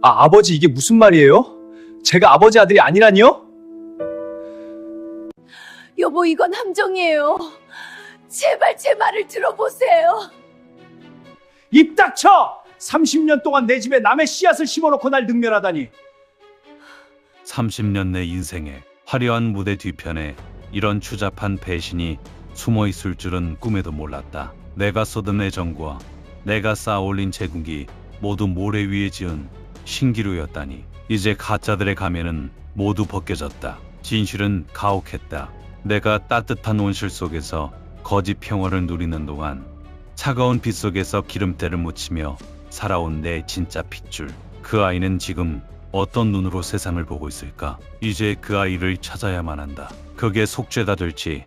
아버지, 이게 무슨 말이에요? 제가 아버지 아들이 아니라니요? 여보, 이건 함정이에요. 제발 제 말을 들어보세요. 입 닥쳐! 30년 동안 내 집에 남의 씨앗을 심어놓고 날 능멸하다니. 30년 내 인생의 화려한 무대 뒤편에 이런 추잡한 배신이 숨어 있을 줄은 꿈에도 몰랐다. 내가 쏟은 애정과 내가 쌓아올린 제국이 모두 모래 위에 지은 신기루였다니. 이제 가짜들의 가면은 모두 벗겨졌다. 진실은 가혹했다. 내가 따뜻한 온실 속에서 거짓 평화를 누리는 동안 차가운 빛 속에서 기름때를 묻히며 살아온 내 진짜 핏줄. 그 아이는 지금 어떤 눈으로 세상을 보고 있을까? 이제 그 아이를 찾아야만 한다. 그게 속죄가 될지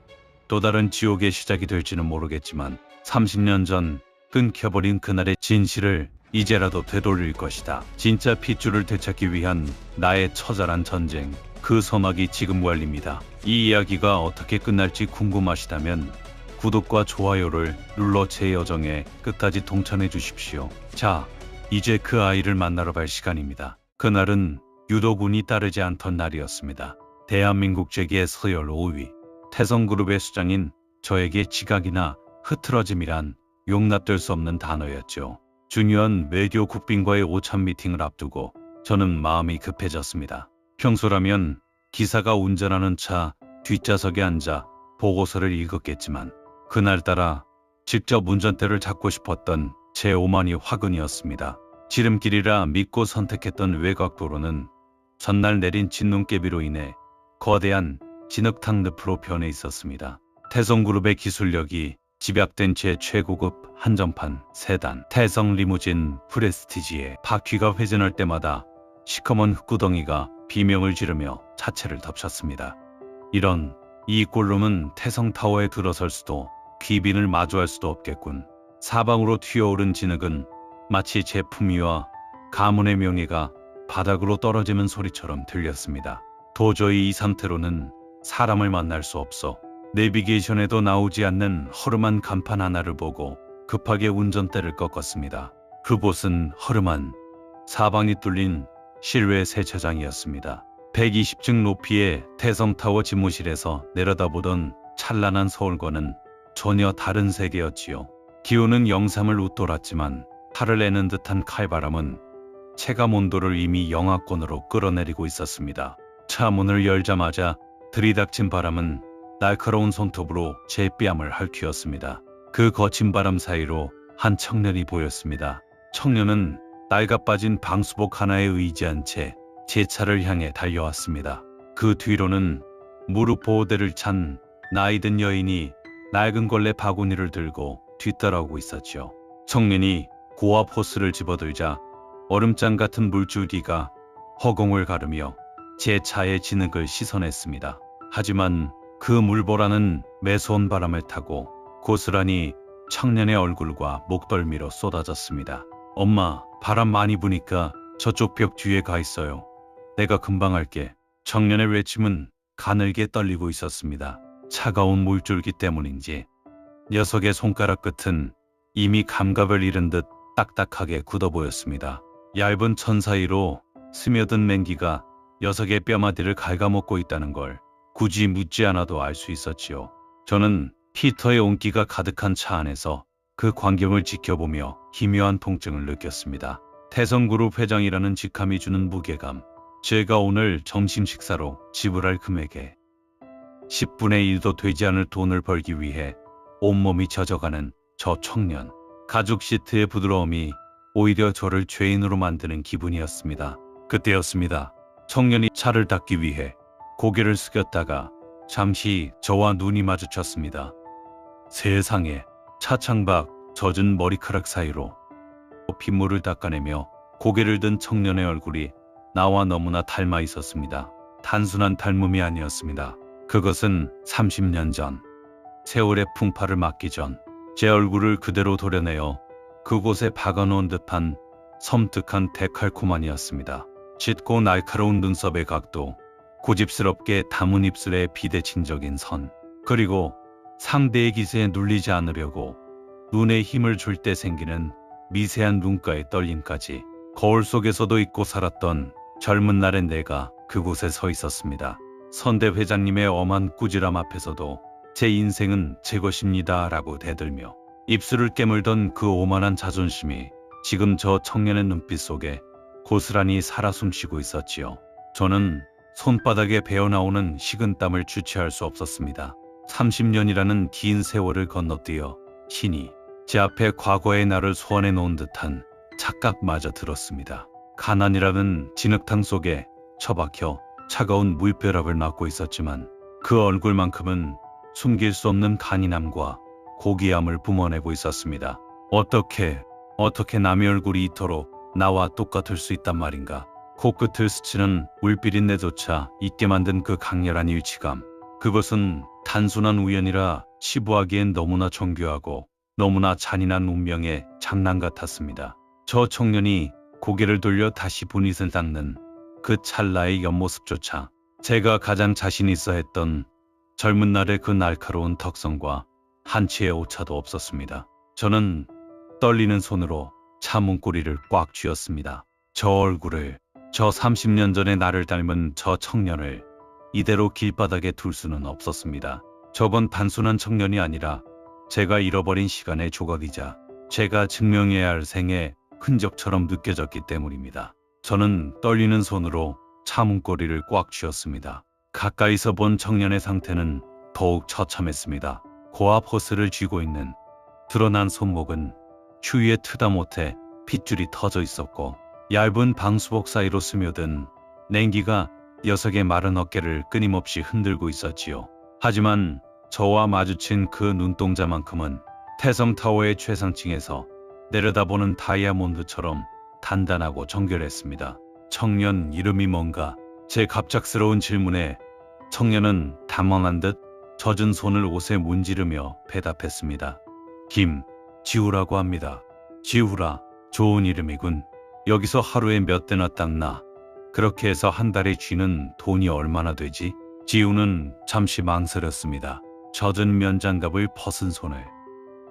또 다른 지옥의 시작이 될지는 모르겠지만 30년 전 끊겨버린 그날의 진실을 이제라도 되돌릴 것이다. 진짜 핏줄을 되찾기 위한 나의 처절한 전쟁. 그 서막이 지금 열립니다. 이 이야기가 어떻게 끝날지 궁금하시다면 구독과 좋아요를 눌러 제 여정에 끝까지 동참해 주십시오. 자, 이제 그 아이를 만나러 갈 시간입니다. 그날은 유독 운이 따르지 않던 날이었습니다. 대한민국 재계의 서열 5위 태성그룹의 수장인 저에게 지각이나 흐트러짐이란 용납될 수 없는 단어였죠. 중요한 외교 국빈과의 오찬 미팅을 앞두고 저는 마음이 급해졌습니다. 평소라면 기사가 운전하는 차 뒷좌석에 앉아 보고서를 읽었겠지만 그날따라 직접 운전대를 잡고 싶었던 제 오만이 화근이었습니다. 지름길이라 믿고 선택했던 외곽도로는 전날 내린 진눈깨비로 인해 거대한 진흙탕 늪으로 변해 있었습니다. 태성그룹의 기술력이 집약된 채 최고급 한정판 세단 태성 리무진 프레스티지에 바퀴가 회전할 때마다 시커먼 흙구덩이가 비명을 지르며 차체를 덮쳤습니다. 이 꼴룸은 태성타워에 들어설 수도 귀빈을 마주할 수도 없겠군. 사방으로 튀어오른 진흙은 마치 제 품위와 가문의 명예가 바닥으로 떨어지는 소리처럼 들렸습니다. 도저히 이 상태로는 사람을 만날 수 없어 내비게이션에도 나오지 않는 허름한 간판 하나를 보고 급하게 운전대를 꺾었습니다. 그곳은 허름한 사방이 뚫린 실외 세차장이었습니다. 120층 높이의 태성타워 집무실에서 내려다보던 찬란한 서울과는 전혀 다른 세계였지요. 기온은 영삼을 웃돌았지만 팔을 내는 듯한 칼바람은 체감 온도를 이미 영하권으로 끌어내리고 있었습니다. 차 문을 열자마자 들이닥친 바람은 날카로운 손톱으로 제 뺨을 핥히었습니다. 그 거친 바람 사이로 한 청년이 보였습니다. 청년은 낡아빠진 방수복 하나에 의지한 채 제 차를 향해 달려왔습니다. 그 뒤로는 무릎 보호대를 찬 나이든 여인이 낡은 걸레 바구니를 들고 뒤따라오고 있었죠. 청년이 고압 호스를 집어들자 얼음장 같은 물줄기가 허공을 가르며 제 차의 진흙을 씻어냈습니다. 하지만 그 물보라는 매서운 바람을 타고 고스란히 청년의 얼굴과 목덜미로 쏟아졌습니다. 엄마, 바람 많이 부니까 저쪽 벽 뒤에 가 있어요. 내가 금방 할게. 청년의 외침은 가늘게 떨리고 있었습니다. 차가운 물줄기 때문인지 녀석의 손가락 끝은 이미 감각을 잃은 듯 딱딱하게 굳어 보였습니다. 얇은 천 사이로 스며든 냉기가 녀석의 뼈마디를 갉아먹고 있다는 걸 굳이 묻지 않아도 알 수 있었지요. 저는 피터의 온기가 가득한 차 안에서 그 광경을 지켜보며 희묘한 통증을 느꼈습니다. 태성그룹 회장이라는 직함이 주는 무게감. 제가 오늘 점심 식사로 지불할 금액의 10분의 1도 되지 않을 돈을 벌기 위해 온몸이 젖어가는 저 청년. 가죽 시트의 부드러움이 오히려 저를 죄인으로 만드는 기분이었습니다. 그때였습니다. 청년이 차를 닦기 위해 고개를 숙였다가 잠시 저와 눈이 마주쳤습니다. 세상에, 차 창밖 젖은 머리카락 사이로 빗물을 닦아내며 고개를 든 청년의 얼굴이 나와 너무나 닮아 있었습니다. 단순한 닮음이 아니었습니다. 그것은 30년 전, 세월의 풍파를 막기 전 제 얼굴을 그대로 도려내어 그곳에 박아놓은 듯한 섬뜩한 데칼코마니였습니다. 짙고 날카로운 눈썹의 각도, 고집스럽게 담은 입술의 비대칭적인 선, 그리고 상대의 기세에 눌리지 않으려고 눈에 힘을 줄 때 생기는 미세한 눈가의 떨림까지. 거울 속에서도 잊고 살았던 젊은 날의 내가 그곳에 서 있었습니다. 선대 회장님의 엄한 꾸지람 앞에서도 제 인생은 제 것입니다 라고 대들며 입술을 깨물던 그 오만한 자존심이 지금 저 청년의 눈빛 속에 고스란히 살아 숨쉬고 있었지요. 저는 손바닥에 배어나오는 식은땀을 주체할 수 없었습니다. 30년이라는 긴 세월을 건너뛰어 신이 제 앞에 과거의 나를 소환해 놓은 듯한 착각마저 들었습니다. 가난이라는 진흙탕 속에 처박혀 차가운 물벼락을 맞고 있었지만 그 얼굴만큼은 숨길 수 없는 간인함과 고귀함을 뿜어내고 있었습니다. 어떻게 남의 얼굴이 이토록 나와 똑같을 수 있단 말인가. 코끝을 스치는 물비린내조차 잊게 만든 그 강렬한 일치감. 그것은 단순한 우연이라 치부하기엔 너무나 정교하고 너무나 잔인한 운명의 장난 같았습니다. 저 청년이 고개를 돌려 다시 분잇을 닦는 그 찰나의 옆모습조차 제가 가장 자신 있어 했던 젊은 날의 그 날카로운 턱선과 한치의 오차도 없었습니다. 저는 떨리는 손으로 차 문고리를 꽉 쥐었습니다. 저 얼굴을, 저 30년 전에 나를 닮은 저 청년을 이대로 길바닥에 둘 수는 없었습니다. 저건 단순한 청년이 아니라 제가 잃어버린 시간의 조각이자 제가 증명해야 할 생의 흔적처럼 느껴졌기 때문입니다. 저는 떨리는 손으로 차 문고리를 꽉 쥐었습니다. 가까이서 본 청년의 상태는 더욱 처참했습니다. 고압 호스를 쥐고 있는 드러난 손목은 추위에 트다 못해 핏줄이 터져 있었고 얇은 방수복 사이로 스며든 냉기가 녀석의 마른 어깨를 끊임없이 흔들고 있었지요. 하지만 저와 마주친 그 눈동자만큼은 태성타워의 최상층에서 내려다보는 다이아몬드처럼 단단하고 정결했습니다. 청년 이름이 뭔가? 제 갑작스러운 질문에 청년은 당황한 듯 젖은 손을 옷에 문지르며 대답했습니다. 김지우라고 합니다. 지우라, 좋은 이름이군. 여기서 하루에 몇 대나 닦나? 그렇게 해서 한 달에 쥐는 돈이 얼마나 되지? 지우는 잠시 망설였습니다. 젖은 면장갑을 벗은 손을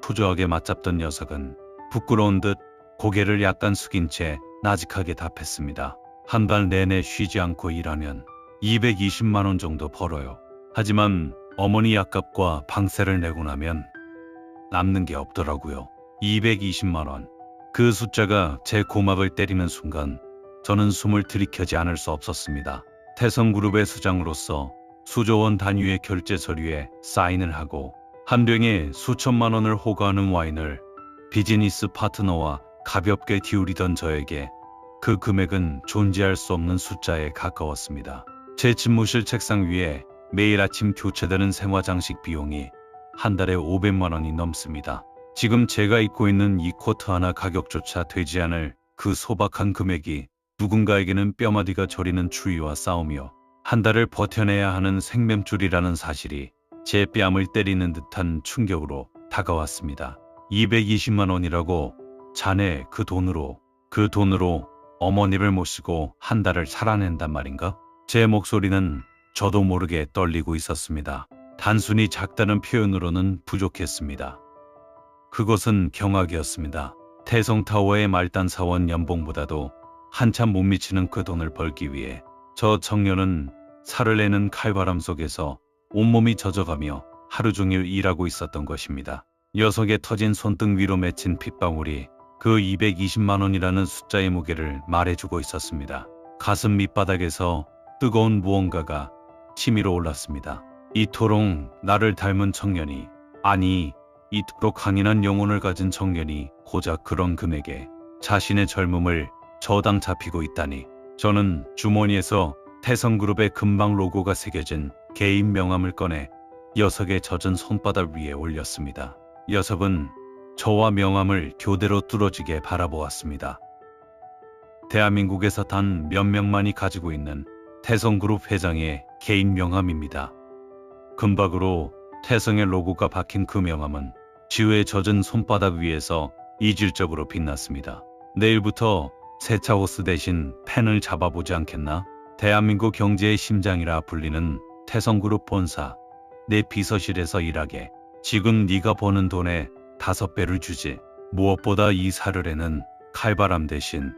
푸조하게 맞잡던 녀석은 부끄러운 듯 고개를 약간 숙인 채 나직하게 답했습니다. 한 달 내내 쉬지 않고 일하면 220만 원 정도 벌어요. 하지만 어머니 약값과 방세를 내고 나면 남는 게 없더라고요. 220만 원. 그 숫자가 제 고막을 때리는 순간 저는 숨을 들이켜지 않을 수 없었습니다. 태성그룹의 수장으로서 수조원 단위의 결제 서류에 사인을 하고 한 병에 수천만 원을 호가하는 와인을 비즈니스 파트너와 가볍게 기울이던 저에게 그 금액은 존재할 수 없는 숫자에 가까웠습니다. 제 집무실 책상 위에 매일 아침 교체되는 생화장식 비용이 한 달에 500만 원이 넘습니다. 지금 제가 입고 있는 이 코트 하나 가격조차 되지 않을 그 소박한 금액이 누군가에게는 뼈마디가 저리는 추위와 싸우며 한 달을 버텨내야 하는 생명줄이라는 사실이 제 뺨을 때리는 듯한 충격으로 다가왔습니다. 220만 원이라고? 자네 그 돈으로 어머니를 모시고 한 달을 살아낸단 말인가? 제 목소리는 저도 모르게 떨리고 있었습니다. 단순히 작다는 표현으로는 부족했습니다. 그것은 경악이었습니다. 태성타워의 말단 사원 연봉보다도 한참 못 미치는 그 돈을 벌기 위해 저 청년은 살을 내는 칼바람 속에서 온몸이 젖어가며 하루 종일 일하고 있었던 것입니다. 녀석의 터진 손등 위로 맺힌 핏방울이 그 220만 원이라는 숫자의 무게를 말해주고 있었습니다. 가슴 밑바닥에서 뜨거운 무언가가 치밀어 올랐습니다. 이토록 나를 닮은 청년이, 아니 이토록 강인한 영혼을 가진 청년이 고작 그런 금액에 자신의 젊음을 저당 잡히고 있다니. 저는 주머니에서 태성그룹의 금방 로고가 새겨진 개인 명함을 꺼내 녀석의 젖은 손바닥 위에 올렸습니다. 녀석은 저와 명함을 교대로 뚫어지게 바라보았습니다. 대한민국에서 단 몇 명만이 가지고 있는 태성그룹 회장의 개인 명함입니다. 금박으로 태성의 로고가 박힌 그 명함은 지우의 젖은 손바닥 위에서 이질적으로 빛났습니다. 내일부터 세차 호스 대신 펜을 잡아보지 않겠나? 대한민국 경제의 심장이라 불리는 태성그룹 본사, 내 비서실에서 일하게. 지금 네가 버는 돈의 5배를 주지. 무엇보다 이 사흘에는 칼바람 대신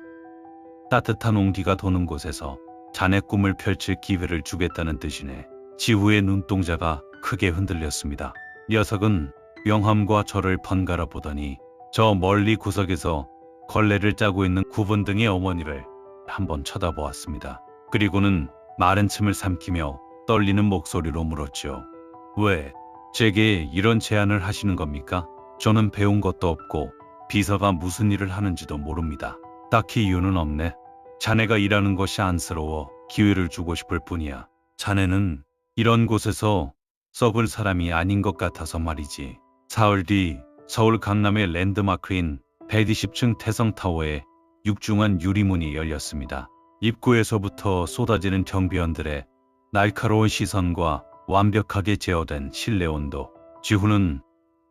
따뜻한 온기가 도는 곳에서 자네 꿈을 펼칠 기회를 주겠다는 뜻이네. 지후의 눈동자가 크게 흔들렸습니다. 녀석은 명함과 저를 번갈아 보더니 저 멀리 구석에서 걸레를 짜고 있는 구분등의 어머니를 한번 쳐다보았습니다. 그리고는 마른 침을 삼키며 떨리는 목소리로 물었죠. 왜 제게 이런 제안을 하시는 겁니까? 저는 배운 것도 없고 비서가 무슨 일을 하는지도 모릅니다. 딱히 이유는 없네. 자네가 일하는 것이 안쓰러워 기회를 주고 싶을 뿐이야. 자네는 이런 곳에서 썩을 사람이 아닌 것 같아서 말이지. 사흘 뒤 서울 강남의 랜드마크인 120층 태성타워에 육중한 유리문이 열렸습니다. 입구에서부터 쏟아지는 경비원들의 날카로운 시선과 완벽하게 제어된 실내 온도. 지후는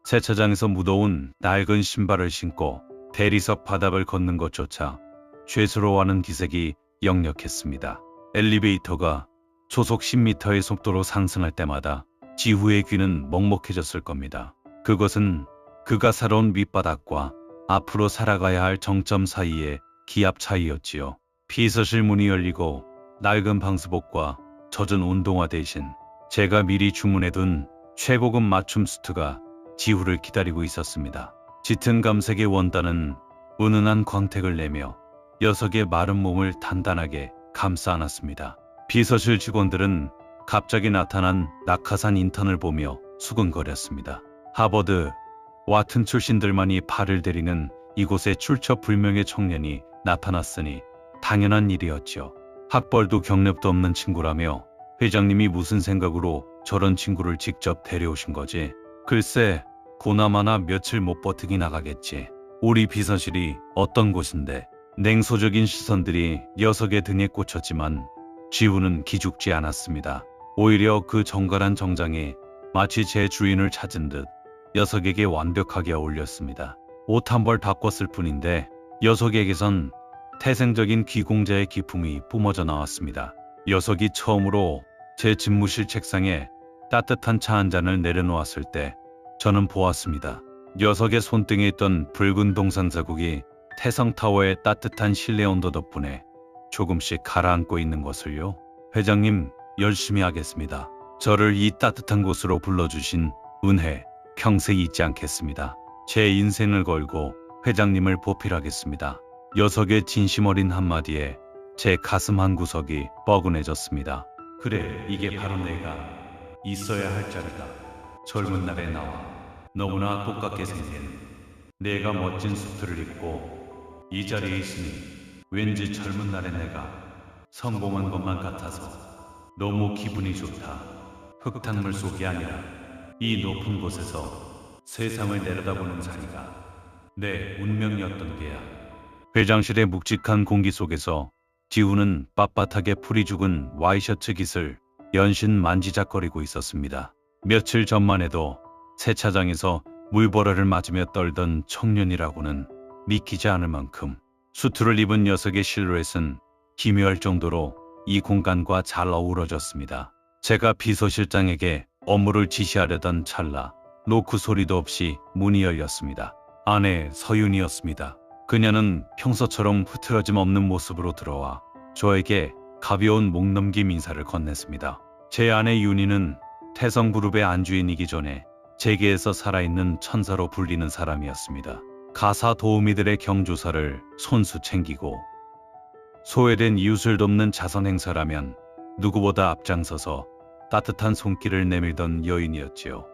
세차장에서 묻어온 낡은 신발을 신고 대리석 바닥을 걷는 것조차 죄스러워하는 기색이 역력했습니다. 엘리베이터가 초속 10m의 속도로 상승할 때마다 지후의 귀는 먹먹해졌을 겁니다. 그것은 그가 살아온 밑바닥과 앞으로 살아가야 할 정점 사이의 기압 차이였지요. 비서실 문이 열리고 낡은 방수복과 젖은 운동화 대신 제가 미리 주문해둔 최고급 맞춤 수트가 지후를 기다리고 있었습니다. 짙은 감색의 원단은 은은한 광택을 내며 녀석의 마른 몸을 단단하게 감싸 안았습니다. 비서실 직원들은 갑자기 나타난 낙하산 인턴을 보며 수근거렸습니다. 하버드, 와튼 출신들만이 팔을 데리는 이곳에 출처불명의 청년이 나타났으니 당연한 일이었죠. 학벌도 경력도 없는 친구라며 회장님이 무슨 생각으로 저런 친구를 직접 데려오신 거지? 글쎄, 고나마나 며칠 못 버티기 나가겠지. 우리 비서실이 어떤 곳인데? 냉소적인 시선들이 녀석의 등에 꽂혔지만 지후는 기죽지 않았습니다. 오히려 그 정갈한 정장이 마치 제 주인을 찾은 듯 녀석에게 완벽하게 어울렸습니다. 옷 한 벌 바꿨을 뿐인데 녀석에게선 태생적인 귀공자의 기품이 뿜어져 나왔습니다. 녀석이 처음으로 제 집무실 책상에 따뜻한 차 한 잔을 내려놓았을 때 저는 보았습니다. 녀석의 손등에 있던 붉은 동상 자국이 태성타워의 따뜻한 실내 온도 덕분에 조금씩 가라앉고 있는 것을요. 회장님, 열심히 하겠습니다. 저를 이 따뜻한 곳으로 불러주신 은혜 평생 잊지 않겠습니다. 제 인생을 걸고 회장님을 보필하겠습니다. 녀석의 진심 어린 한마디에 제 가슴 한구석이 뻐근해졌습니다. 그래, 이게 바로 내가 있어야 할 자리다. 젊은 날의 나와 너무나 똑같게 생긴 내가 멋진 수트를 입고 이 자리에 있으니 왠지 젊은 날의 내가 성공한 것만 같아서 너무 기분이 좋다. 흙탕물 속이 아니라 이 높은 곳에서 세상을 내려다보는 자리가 내 운명이었던 게야. 회장실의 묵직한 공기 속에서 지후는 빳빳하게 풀이 죽은 와이셔츠 깃을 연신 만지작거리고 있었습니다. 며칠 전만 해도 세차장에서 물버러를 맞으며 떨던 청년이라고는 믿기지 않을 만큼 수트를 입은 녀석의 실루엣은 기묘할 정도로 이 공간과 잘 어우러졌습니다. 제가 비서실장에게 업무를 지시하려던 찰나 노크 소리도 없이 문이 열렸습니다. 아내 서윤이었습니다. 그녀는 평소처럼 흐트러짐 없는 모습으로 들어와 저에게 가벼운 목넘김 인사를 건넸습니다. 제 아내 윤희는 태성그룹의 안주인이기 전에 재계에서 살아있는 천사로 불리는 사람이었습니다. 가사 도우미들의 경조사를 손수 챙기고 소외된 이웃을 돕는 자선 행사라면 누구보다 앞장서서 따뜻한 손길을 내밀던 여인이었지요.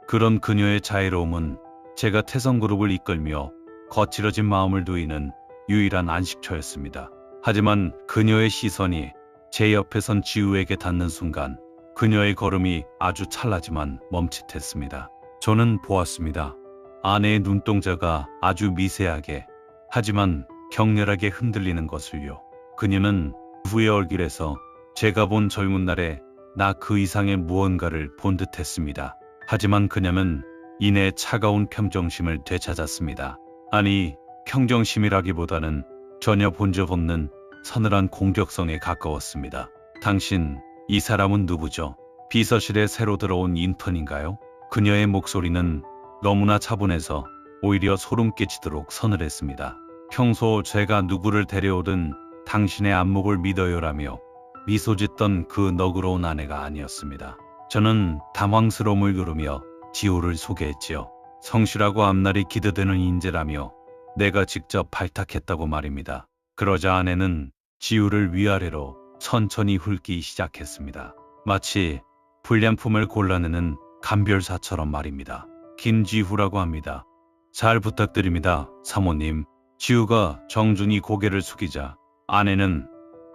그런 그녀의 자애로움은 제가 태성그룹을 이끌며 거칠어진 마음을 누이는 유일한 안식처였습니다. 하지만 그녀의 시선이 제 옆에 선 지우에게 닿는 순간 그녀의 걸음이 아주 찰나지만 멈칫했습니다. 저는 보았습니다. 아내의 눈동자가 아주 미세하게 하지만 격렬하게 흔들리는 것을요. 그녀는 후의 얼굴에서 제가 본 젊은 날에 나 그 이상의 무언가를 본 듯했습니다. 하지만 그녀는 이내 차가운 평정심을 되찾았습니다. 아니, 평정심이라기보다는 전혀 본 적 없는 서늘한 공격성에 가까웠습니다. 당신, 이 사람은 누구죠? 비서실에 새로 들어온 인턴인가요? 그녀의 목소리는 너무나 차분해서 오히려 소름 끼치도록 서늘했습니다. 평소 제가 누구를 데려오든 당신의 안목을 믿어요라며 미소 짓던 그 너그러운 아내가 아니었습니다. 저는 당황스러움을 누르며 지우를 소개했지요. 성실하고 앞날이 기대되는 인재라며 내가 직접 발탁했다고 말입니다. 그러자 아내는 지우를 위아래로 천천히 훑기 시작했습니다. 마치 불량품을 골라내는 감별사처럼 말입니다. 김지후라고 합니다. 잘 부탁드립니다, 사모님. 지우가 정중히 고개를 숙이자 아내는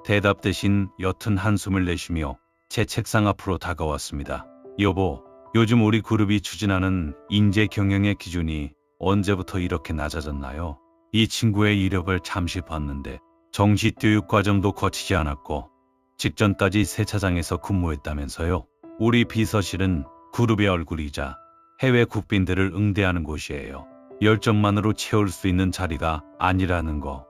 대답 대신 옅은 한숨을 내쉬며 제 책상 앞으로 다가왔습니다. 여보, 요즘 우리 그룹이 추진하는 인재 경영의 기준이 언제부터 이렇게 낮아졌나요? 이 친구의 이력을 잠시 봤는데 정시 교육 과정도 거치지 않았고 직전까지 세차장에서 근무했다면서요. 우리 비서실은 그룹의 얼굴이자 해외 국빈들을 응대하는 곳이에요. 열정만으로 채울 수 있는 자리가 아니라는 거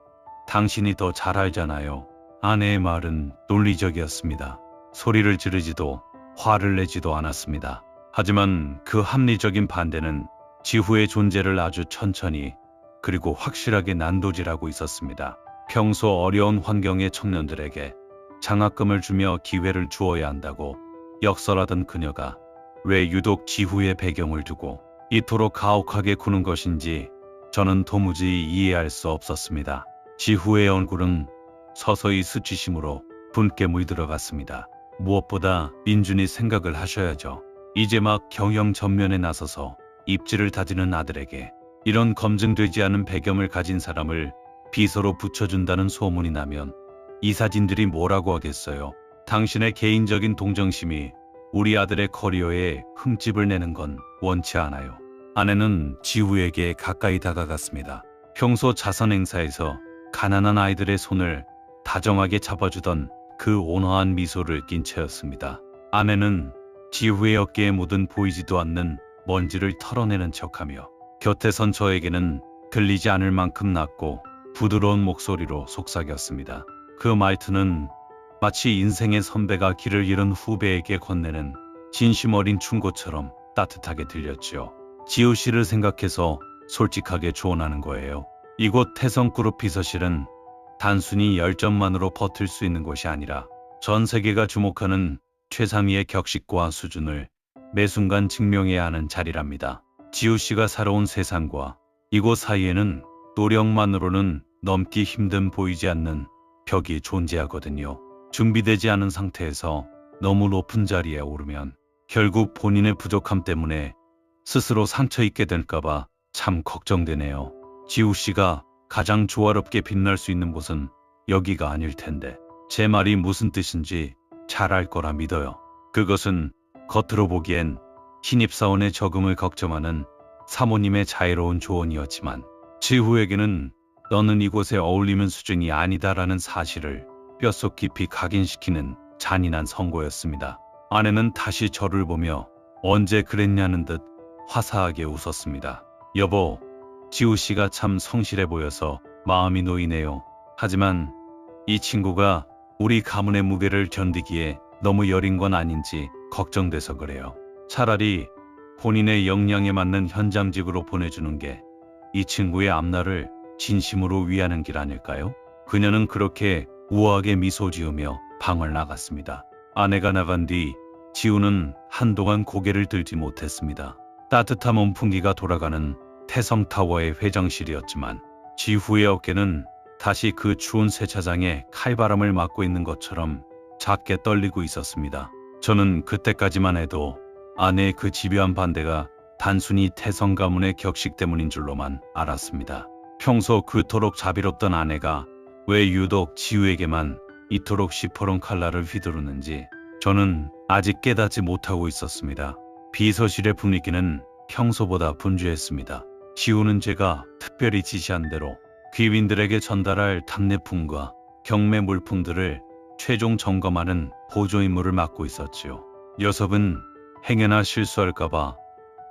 당신이 더 잘 알잖아요. 아내의 말은 논리적이었습니다. 소리를 지르지도 화를 내지도 않았습니다. 하지만 그 합리적인 반대는 지후의 존재를 아주 천천히 그리고 확실하게 난도질하고 있었습니다. 평소 어려운 환경의 청년들에게 장학금을 주며 기회를 주어야 한다고 역설하던 그녀가 왜 유독 지후의 배경을 두고 이토록 가혹하게 구는 것인지 저는 도무지 이해할 수 없었습니다. 지후의 얼굴은 서서히 수치심으로 붉게 물들어갔습니다. 무엇보다 민준이 생각을 하셔야죠. 이제 막 경영 전면에 나서서 입지를 다지는 아들에게 이런 검증되지 않은 배경을 가진 사람을 비서로 붙여준다는 소문이 나면 이 사진들이 뭐라고 하겠어요. 당신의 개인적인 동정심이 우리 아들의 커리어에 흠집을 내는 건 원치 않아요. 아내는 지우에게 가까이 다가갔습니다. 평소 자선 행사에서 가난한 아이들의 손을 다정하게 잡아주던 그 온화한 미소를 띤 채였습니다. 아내는 지우의 어깨에 묻은 보이지도 않는 먼지를 털어내는 척하며 곁에 선 저에게는 들리지 않을 만큼 낮고 부드러운 목소리로 속삭였습니다. 그 말투는 마치 인생의 선배가 길을 잃은 후배에게 건네는 진심 어린 충고처럼 따뜻하게 들렸지요. 지우 씨를 생각해서 솔직하게 조언하는 거예요. 이곳 태성그룹 비서실은 단순히 열정만으로 버틸 수 있는 곳이 아니라 전 세계가 주목하는 최상위의 격식과 수준을 매 순간 증명해야 하는 자리랍니다. 지우 씨가 살아온 세상과 이곳 사이에는 노력만으로는 넘기 힘든 보이지 않는 벽이 존재하거든요. 준비되지 않은 상태에서 너무 높은 자리에 오르면 결국 본인의 부족함 때문에 스스로 상처 입게 될까봐 참 걱정되네요. 지우 씨가 가장 조화롭게 빛날 수 있는 곳은 여기가 아닐 텐데 제 말이 무슨 뜻인지 잘 알 거라 믿어요. 그것은 겉으로 보기엔 신입사원의 적응을 걱정하는 사모님의 자애로운 조언이었지만 지후에게는 너는 이곳에 어울리는 수준이 아니다라는 사실을 뼛속 깊이 각인시키는 잔인한 선고였습니다. 아내는 다시 저를 보며 언제 그랬냐는 듯 화사하게 웃었습니다. 여보, 지우 씨가 참 성실해 보여서 마음이 놓이네요. 하지만 이 친구가 우리 가문의 무게를 견디기에 너무 여린 건 아닌지 걱정돼서 그래요. 차라리 본인의 역량에 맞는 현장직으로 보내주는 게 이 친구의 앞날을 진심으로 위하는 길 아닐까요? 그녀는 그렇게 우아하게 미소 지으며 방을 나갔습니다. 아내가 나간 뒤 지우는 한동안 고개를 들지 못했습니다. 따뜻한 온풍기가 돌아가는 태성타워의 회장실이었지만 지후의 어깨는 다시 그 추운 세차장에 칼바람을 맞고 있는 것처럼 작게 떨리고 있었습니다. 저는 그때까지만 해도 아내의 그 집요한 반대가 단순히 태성 가문의 격식 때문인 줄로만 알았습니다. 평소 그토록 자비롭던 아내가 왜 유독 지우에게만 이토록 시퍼런 칼날을 휘두르는지 저는 아직 깨닫지 못하고 있었습니다. 비서실의 분위기는 평소보다 분주했습니다. 지우는 제가 특별히 지시한 대로 귀빈들에게 전달할 답례품과 경매 물품들을 최종 점검하는 보조 임무를 맡고 있었지요. 녀석은 행여나 실수할까봐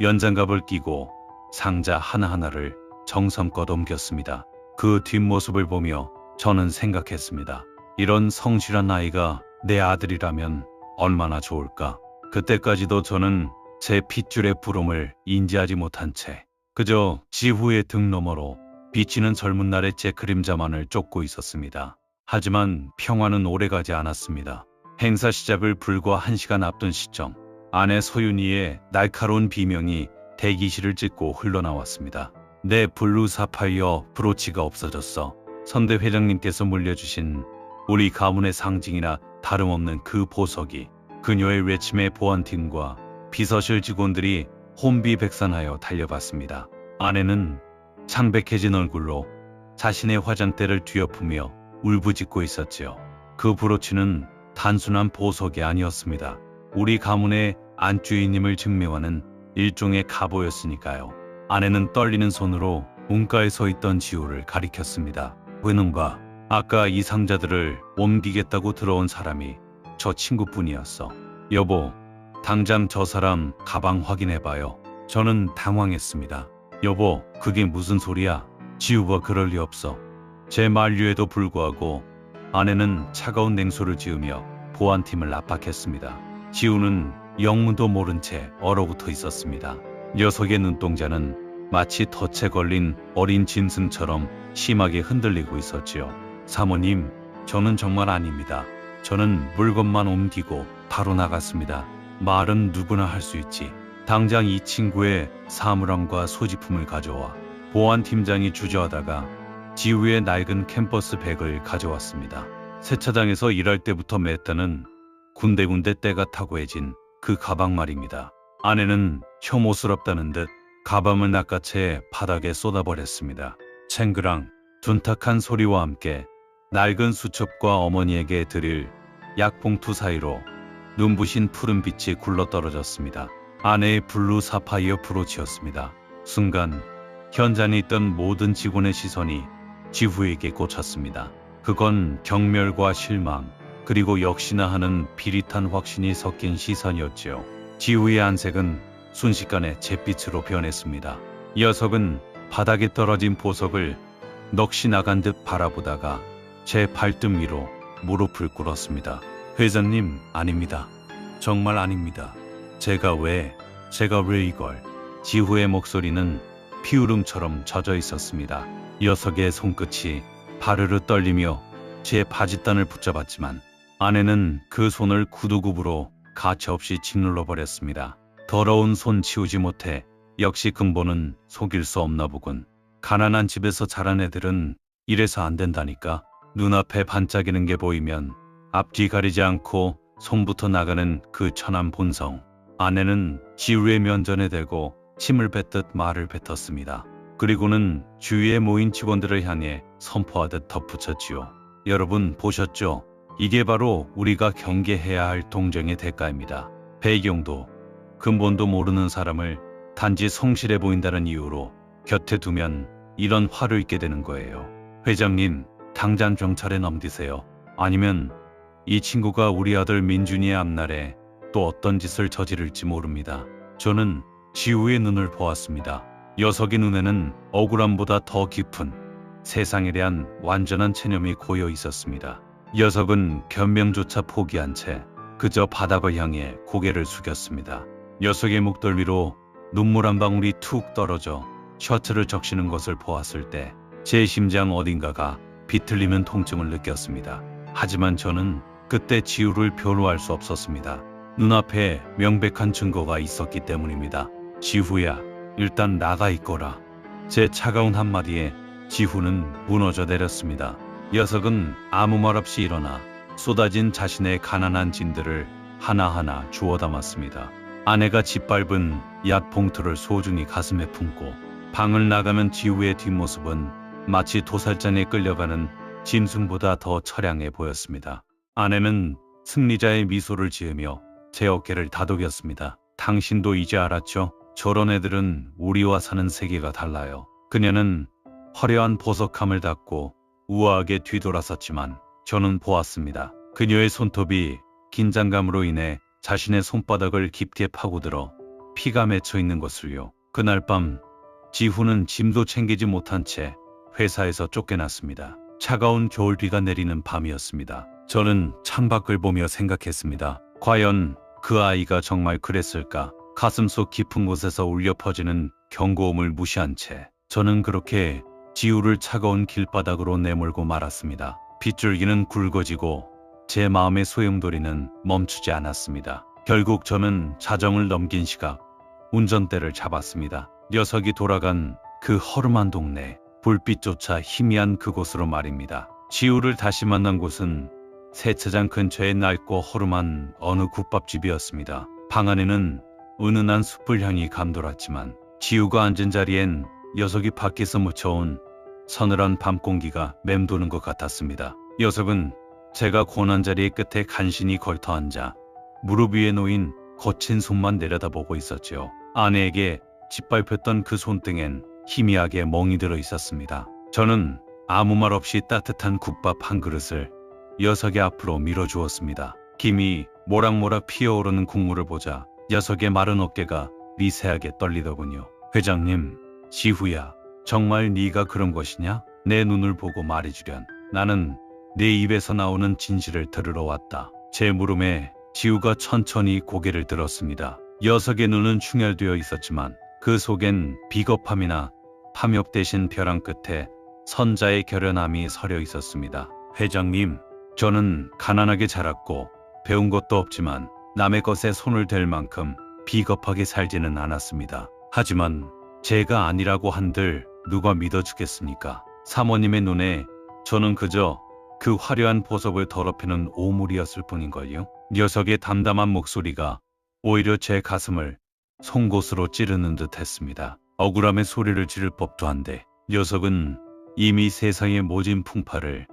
연장갑을 끼고 상자 하나하나를 정성껏 옮겼습니다. 그 뒷모습을 보며 저는 생각했습니다. 이런 성실한 아이가 내 아들이라면 얼마나 좋을까. 그때까지도 저는 제 핏줄의 부름을 인지하지 못한 채 그저 지후의 등 너머로 비치는 젊은 날의 제 그림자만을 쫓고 있었습니다. 하지만 평화는 오래가지 않았습니다. 행사 시작을 불과 1시간 앞둔 시점, 아내 소윤이의 날카로운 비명이 대기실을 찢고 흘러나왔습니다. 내 블루 사파이어 브로치가 없어졌어. 선대 회장님께서 물려주신 우리 가문의 상징이나 다름없는 그 보석이. 그녀의 외침에 보안팀과 비서실 직원들이 혼비백산하여 달려갔습니다. 아내는 창백해진 얼굴로 자신의 화장대를 뒤엎으며 울부짖고 있었지요. 그 브로치는 단순한 보석이 아니었습니다. 우리 가문의 안주인님을 증명하는 일종의 갑오였으니까요. 아내는 떨리는 손으로 문가에 서 있던 지우를 가리켰습니다. 왜는가? 아까 이 상자들을 옮기겠다고 들어온 사람이 저 친구뿐이었어. 여보, 당장 저 사람 가방 확인해봐요. 저는 당황했습니다. 여보, 그게 무슨 소리야? 지우가 그럴 리 없어. 제 만류에도 불구하고 아내는 차가운 냉소를 지으며 보안팀을 압박했습니다. 지우는 영문도 모른 채 얼어붙어 있었습니다. 녀석의 눈동자는 마치 덫에 걸린 어린 짐승처럼 심하게 흔들리고 있었지요. 사모님, 저는 정말 아닙니다. 저는 물건만 옮기고 바로 나갔습니다. 말은 누구나 할 수 있지. 당장 이 친구의 사물함과 소지품을 가져와. 보안팀장이 주저하다가 지우의 낡은 캠퍼스 백을 가져왔습니다. 세차장에서 일할 때부터 맸다는 군데군데 때가 타고 해진 그 가방 말입니다. 아내는 혐오스럽다는 듯 가방을 낚아채 바닥에 쏟아버렸습니다. 챙그랑 둔탁한 소리와 함께 낡은 수첩과 어머니에게 드릴 약봉투 사이로 눈부신 푸른빛이 굴러떨어졌습니다. 아내의 블루 사파이어 브로치였습니다. 순간 현장에 있던 모든 직원의 시선이 지후에게 꽂혔습니다. 그건 경멸과 실망, 그리고 역시나 하는 비릿한 확신이 섞인 시선이었지요. 지후의 안색은 순식간에 잿빛으로 변했습니다. 녀석은 바닥에 떨어진 보석을 넋이 나간 듯 바라보다가 제 발등 위로 무릎을 꿇었습니다. 회장님, 아닙니다. 정말 아닙니다. 제가 왜 이걸? 지후의 목소리는 피울음처럼 젖어 있었습니다. 녀석의 손끝이 바르르 떨리며 제 바짓단을 붙잡았지만 아내는 그 손을 구두굽으로 가차없이 짓눌러 버렸습니다. 더러운 손 치우지 못해 역시 근본은 속일 수 없나 보군. 가난한 집에서 자란 애들은 이래서 안 된다니까. 눈앞에 반짝이는 게 보이면 앞뒤 가리지 않고 손부터 나가는 그 천한 본성. 아내는 지우의 면전에 대고 침을 뱉듯 말을 뱉었습니다. 그리고는 주위에 모인 직원들을 향해 선포하듯 덧붙였지요. 여러분 보셨죠? 이게 바로 우리가 경계해야 할 동정의 대가입니다. 배경도 근본도 모르는 사람을 단지 성실해 보인다는 이유로 곁에 두면 이런 화를 입게 되는 거예요. 회장님, 당장 경찰에 넘기세요. 아니면 이 친구가 우리 아들 민준이의 앞날에 또 어떤 짓을 저지를지 모릅니다. 저는 지우의 눈을 보았습니다. 녀석의 눈에는 억울함보다 더 깊은 세상에 대한 완전한 체념이 고여 있었습니다. 녀석은 변명조차 포기한 채 그저 바닥을 향해 고개를 숙였습니다. 녀석의 목덜 위로 눈물 한 방울이 툭 떨어져 셔츠를 적시는 것을 보았을 때 제 심장 어딘가가 비틀리는 통증을 느꼈습니다. 하지만 저는 그때 지우를 변호할 수 없었습니다. 눈앞에 명백한 증거가 있었기 때문입니다. 지후야, 일단 나가 있거라. 제 차가운 한마디에 지후는 무너져 내렸습니다. 녀석은 아무 말 없이 일어나 쏟아진 자신의 가난한 진들을 하나하나 주워 담았습니다. 아내가 짓밟은 약봉투를 소중히 가슴에 품고 방을 나가면 지우의 뒷모습은 마치 도살장에 끌려가는 짐승보다 더 처량해 보였습니다. 아내는 승리자의 미소를 지으며 제 어깨를 다독였습니다. 당신도 이제 알았죠? 저런 애들은 우리와 사는 세계가 달라요. 그녀는 화려한 보석함을 닫고 우아하게 뒤돌아섰지만 저는 보았습니다. 그녀의 손톱이 긴장감으로 인해 자신의 손바닥을 깊게 파고들어 피가 맺혀 있는 것을요. 그날 밤 지후는 짐도 챙기지 못한 채 회사에서 쫓겨났습니다. 차가운 겨울비가 내리는 밤이었습니다. 저는 창밖을 보며 생각했습니다. 과연 그 아이가 정말 그랬을까? 가슴속 깊은 곳에서 울려 퍼지는 경고음을 무시한 채 저는 그렇게 지우를 차가운 길바닥으로 내몰고 말았습니다. 빗줄기는 굵어지고 제 마음의 소용돌이는 멈추지 않았습니다. 결국 저는 자정을 넘긴 시각 운전대를 잡았습니다. 녀석이 돌아간 그 허름한 동네, 불빛조차 희미한 그곳으로 말입니다. 지우를 다시 만난 곳은 세차장 근처의 낡고 허름한 어느 국밥집이었습니다. 방 안에는 은은한 숯불 향이 감돌았지만 지우가 앉은 자리엔 녀석이 밖에서 묻혀온 서늘한 밤 공기가 맴도는 것 같았습니다. 녀석은 제가 고난 자리의 끝에 간신히 걸터앉아 무릎 위에 놓인 거친 손만 내려다보고 있었지요. 아내에게 짓밟혔던 그 손등엔 희미하게 멍이 들어 있었습니다. 저는 아무 말 없이 따뜻한 국밥 한 그릇을 녀석의 앞으로 밀어주었습니다. 김이 모락모락 피어오르는 국물을 보자 녀석의 마른 어깨가 미세하게 떨리더군요. 회장님, 지후야, 정말 네가 그런 것이냐? 내 눈을 보고 말해주련. 나는 내 입에서 나오는 진실을 들으러 왔다. 제 물음에 지우가 천천히 고개를 들었습니다. 녀석의 눈은 충혈되어 있었지만 그 속엔 비겁함이나 탐욕 대신 벼랑 끝에 선자의 결연함이 서려 있었습니다. 회장님, 저는 가난하게 자랐고 배운 것도 없지만 남의 것에 손을 댈 만큼 비겁하게 살지는 않았습니다. 하지만 제가 아니라고 한들 누가 믿어주겠습니까? 사모님의 눈에 저는 그저 그 화려한 보석을 더럽히는 오물이었을 뿐인걸요. 녀석의 담담한 목소리가 오히려 제 가슴을 송곳으로 찌르는 듯 했습니다. 억울함의 소리를 지를 법도 한데 녀석은 이미 세상의 모진 풍파를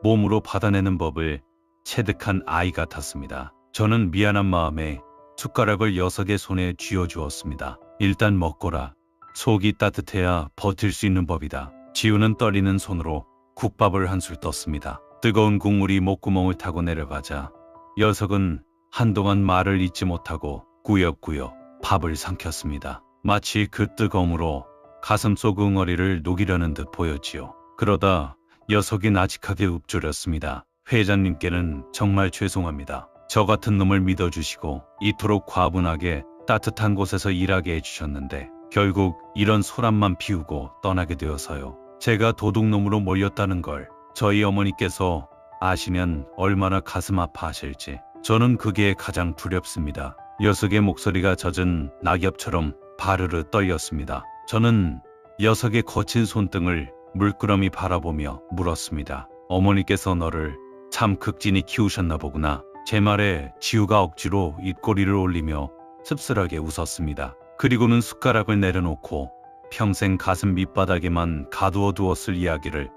몸으로 받아내는 법을 체득한 아이 같았습니다. 저는 미안한 마음에 숟가락을 녀석의 손에 쥐어주었습니다. 일단 먹거라. 속이 따뜻해야 버틸 수 있는 법이다. 지우는 떨리는 손으로 국밥을 한술 떴습니다. 뜨거운 국물이 목구멍을 타고 내려가자 녀석은 한동안 말을 잇지 못하고 꾸역꾸역 밥을 삼켰습니다. 마치 그 뜨거움으로 가슴속 응어리를 녹이려는 듯 보였지요. 그러다 녀석이 나직하게 읊조렸습니다. 회장님께는 정말 죄송합니다. 저 같은 놈을 믿어주시고 이토록 과분하게 따뜻한 곳에서 일하게 해주셨는데 결국 이런 소란만 피우고 떠나게 되어서요. 제가 도둑놈으로 몰렸다는 걸 저희 어머니께서 아시면 얼마나 가슴 아파하실지 저는 그게 가장 두렵습니다. 녀석의 목소리가 젖은 낙엽처럼 바르르 떨렸습니다. 저는 녀석의 거친 손등을 물끄러미 바라보며 물었습니다. 어머니께서 너를 참 극진히 키우셨나 보구나. 제 말에 지우가 억지로 입꼬리를 올리며 씁쓸하게 웃었습니다. 그리고는 숟가락을 내려놓고 평생 가슴 밑바닥에만 가두어 두었을 이야기를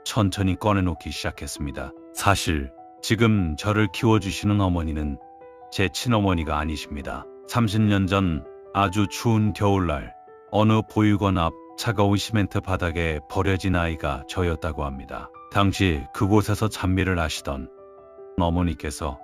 천천히 꺼내놓기 시작했습니다. 사실 지금 저를 키워주시는 어머니는 제 친어머니가 아니십니다. 30년 전 아주 추운 겨울날 어느 보육원 앞 차가운 시멘트 바닥에 버려진 아이가 저였다고 합니다. 당시 그곳에서 찬미를 하시던 어머니께서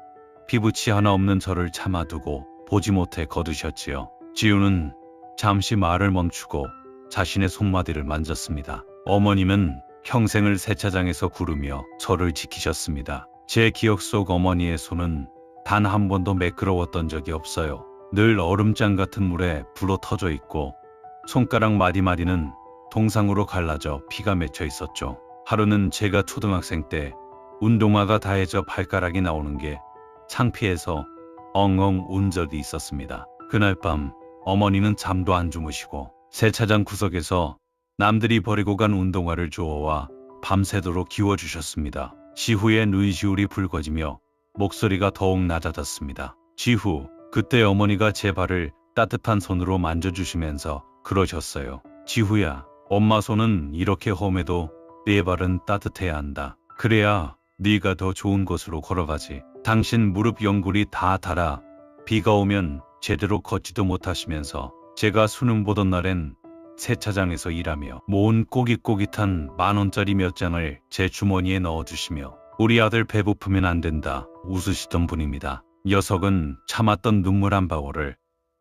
피부치 하나 없는 저를 참아두고 보지 못해 거두셨지요. 지우는 잠시 말을 멈추고 자신의 손마디를 만졌습니다. 어머님은 평생을 세차장에서 구르며 저를 지키셨습니다. 제 기억 속 어머니의 손은 단 한 번도 매끄러웠던 적이 없어요. 늘 얼음장 같은 물에 불어 터져 있고 손가락 마디마디는 동상으로 갈라져 피가 맺혀 있었죠. 하루는 제가 초등학생 때 운동화가 다해져 발가락이 나오는 게 창피해서 엉엉 운 적이 있었습니다. 그날 밤 어머니는 잠도 안 주무시고 세차장 구석에서 남들이 버리고 간 운동화를 주워와 밤새도록 기워주셨습니다. 지후의 눈시울이 붉어지며 목소리가 더욱 낮아졌습니다. 지후, 그때 어머니가 제 발을 따뜻한 손으로 만져주시면서 그러셨어요. 지후야, 엄마 손은 이렇게 험해도 네 발은 따뜻해야 한다. 그래야 네가 더 좋은 곳으로 걸어가지. 당신 무릎 연골이 다 닳아 비가 오면 제대로 걷지도 못하시면서 제가 수능 보던 날엔 세차장에서 일하며 모은 꼬깃꼬깃한 만원짜리 몇 장을 제 주머니에 넣어주시며 우리 아들 배고프면 안 된다 웃으시던 분입니다. 녀석은 참았던 눈물 한 방울을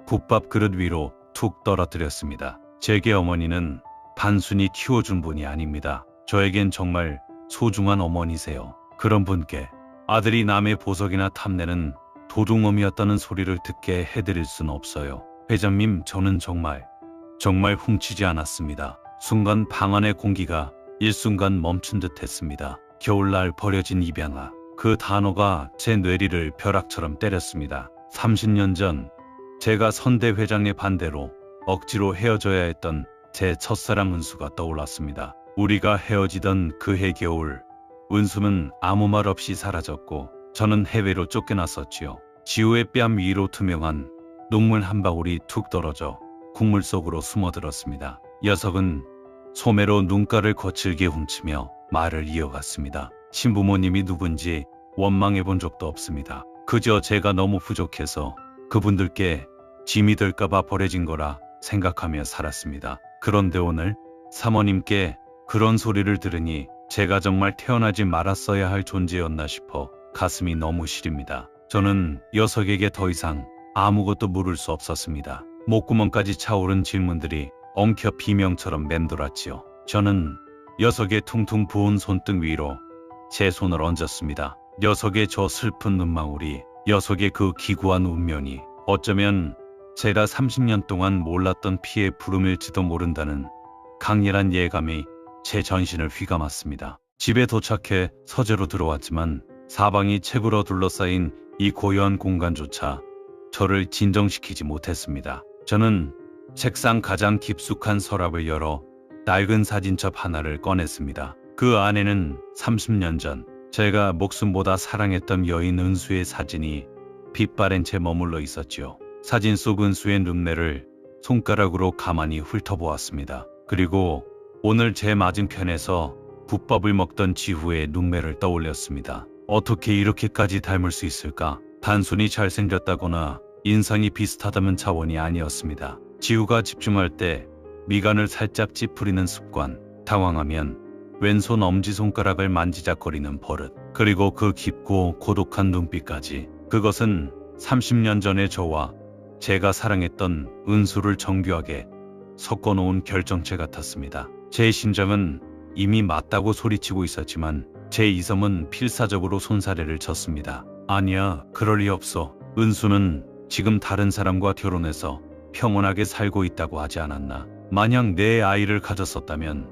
국밥 그릇 위로 툭 떨어뜨렸습니다. 제게 어머니는 단순히 키워준 분이 아닙니다. 저에겐 정말 소중한 어머니세요. 그런 분께 아들이 남의 보석이나 탐내는 도둑놈이었다는 소리를 듣게 해드릴 순 없어요. 회장님, 저는 정말 훔치지 않았습니다. 순간 방 안의 공기가 일순간 멈춘 듯 했습니다. 겨울날 버려진 입양아. 그 단어가 제 뇌리를 벼락처럼 때렸습니다. 30년 전 제가 선대 회장의 반대로 억지로 헤어져야 했던 제 첫사랑 은수가 떠올랐습니다. 우리가 헤어지던 그해 겨울, 은수는 아무 말 없이 사라졌고 저는 해외로 쫓겨났었지요. 지우의 뺨 위로 투명한 눈물 한 방울이 툭 떨어져 국물 속으로 숨어들었습니다. 녀석은 소매로 눈가를 거칠게 훔치며 말을 이어갔습니다. 신부모님이 누군지 원망해 본 적도 없습니다. 그저 제가 너무 부족해서 그분들께 짐이 될까봐 버려진 거라 생각하며 살았습니다. 그런데 오늘 사모님께 그런 소리를 들으니 제가 정말 태어나지 말았어야 할 존재였나 싶어 가슴이 너무 시립니다. 저는 녀석에게 더 이상 아무것도 물을 수 없었습니다. 목구멍까지 차오른 질문들이 엉켜 비명처럼 맴돌았지요. 저는 녀석의 퉁퉁 부은 손등 위로 제 손을 얹었습니다. 녀석의 저 슬픈 눈망울이, 녀석의 그 기구한 운명이 어쩌면 제가 30년 동안 몰랐던 피의 부름일지도 모른다는 강렬한 예감이 제 전신을 휘감았습니다. 집에 도착해 서재로 들어왔지만 사방이 책으로 둘러싸인 이 고요한 공간조차 저를 진정시키지 못했습니다. 저는 책상 가장 깊숙한 서랍을 열어 낡은 사진첩 하나를 꺼냈습니다. 그 안에는 30년 전 제가 목숨보다 사랑했던 여인 은수의 사진이 빛바랜 채 머물러 있었지요. 사진 속 은수의 눈매를 손가락으로 가만히 훑어보았습니다. 그리고 오늘 제 맞은편에서 국밥을 먹던 지후의 눈매를 떠올렸습니다. 어떻게 이렇게까지 닮을 수 있을까? 단순히 잘생겼다거나 인상이 비슷하다는 차원이 아니었습니다. 지우가 집중할 때 미간을 살짝 찌푸리는 습관, 당황하면 왼손 엄지손가락을 만지작거리는 버릇, 그리고 그 깊고 고독한 눈빛까지. 그것은 30년 전의 저와 제가 사랑했던 은수를 정교하게 섞어놓은 결정체 같았습니다. 제 심장은 이미 맞다고 소리치고 있었지만 제 이성은 필사적으로 손사래를 쳤습니다. 아니야, 그럴 리 없어. 은수는 지금 다른 사람과 결혼해서 평온하게 살고 있다고 하지 않았나? 만약 내 아이를 가졌었다면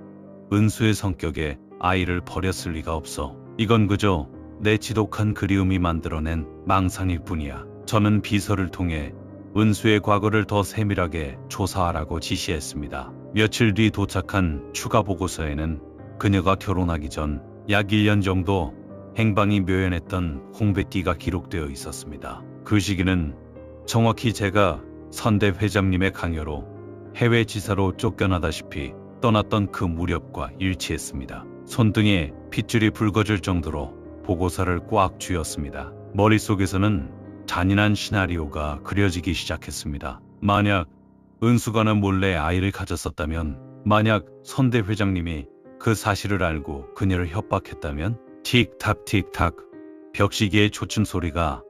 은수의 성격에 아이를 버렸을 리가 없어. 이건 그저 내 지독한 그리움이 만들어낸 망상일 뿐이야. 저는 비서를 통해 은수의 과거를 더 세밀하게 조사하라고 지시했습니다. 며칠 뒤 도착한 추가 보고서에는 그녀가 결혼하기 전 약 1년 정도 행방이 묘연했던 홍배띠가 기록되어 있었습니다. 그 시기는 정확히 제가 선대 회장님의 강요로 해외 지사로 쫓겨나다시피 떠났던 그 무렵과 일치했습니다. 손등에 핏줄이 붉어질 정도로 보고서를 꽉 쥐었습니다. 머릿속에서는 잔인한 시나리오가 그려지기 시작했습니다. 만약 은수가는 몰래 아이를 가졌었다면, 만약 선대 회장님이 그 사실을 알고 그녀를 협박했다면, 틱탁 틱탁 벽시계의 초침 소리가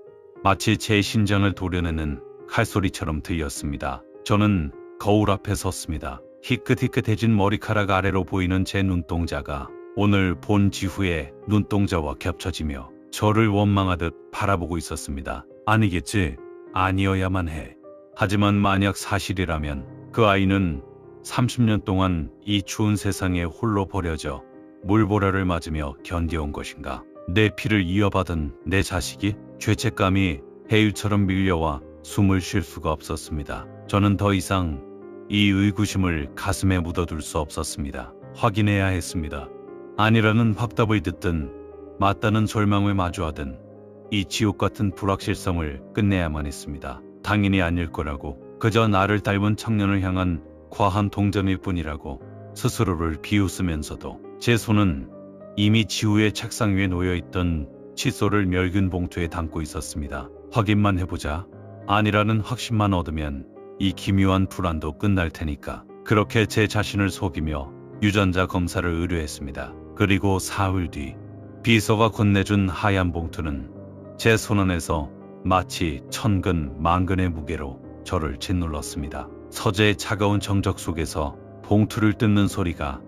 마치 제 심장을 도려내는 칼소리처럼 들렸습니다. 저는 거울 앞에 섰습니다. 희끗희끗해진 머리카락 아래로 보이는 제 눈동자가 오늘 본 지후의 눈동자와 겹쳐지며 저를 원망하듯 바라보고 있었습니다. 아니겠지? 아니어야만 해. 하지만 만약 사실이라면 그 아이는 30년 동안 이 추운 세상에 홀로 버려져 물보라를 맞으며 견뎌온 것인가? 내 피를 이어받은 내 자식이? 죄책감이 해일처럼 밀려와 숨을 쉴 수가 없었습니다. 저는 더 이상 이 의구심을 가슴에 묻어둘 수 없었습니다. 확인해야 했습니다. 아니라는 확답을 듣든 맞다는 절망을 마주하든 이 지옥 같은 불확실성을 끝내야만 했습니다. 당연히 아닐 거라고, 그저 나를 닮은 청년을 향한 과한 동정일 뿐이라고 스스로를 비웃으면서도 제 손은 이미 지우의 책상 위에 놓여있던 칫솔을 멸균 봉투에 담고 있었습니다. 확인만 해보자. 아니라는 확신만 얻으면 이 기묘한 불안도 끝날 테니까. 그렇게 제 자신을 속이며 유전자 검사를 의뢰했습니다. 그리고 사흘 뒤 비서가 건네준 하얀 봉투는 제 손안에서 마치 천근 만근의 무게로 저를 짓눌렀습니다. 서재의 차가운 정적 속에서 봉투를 뜯는 소리가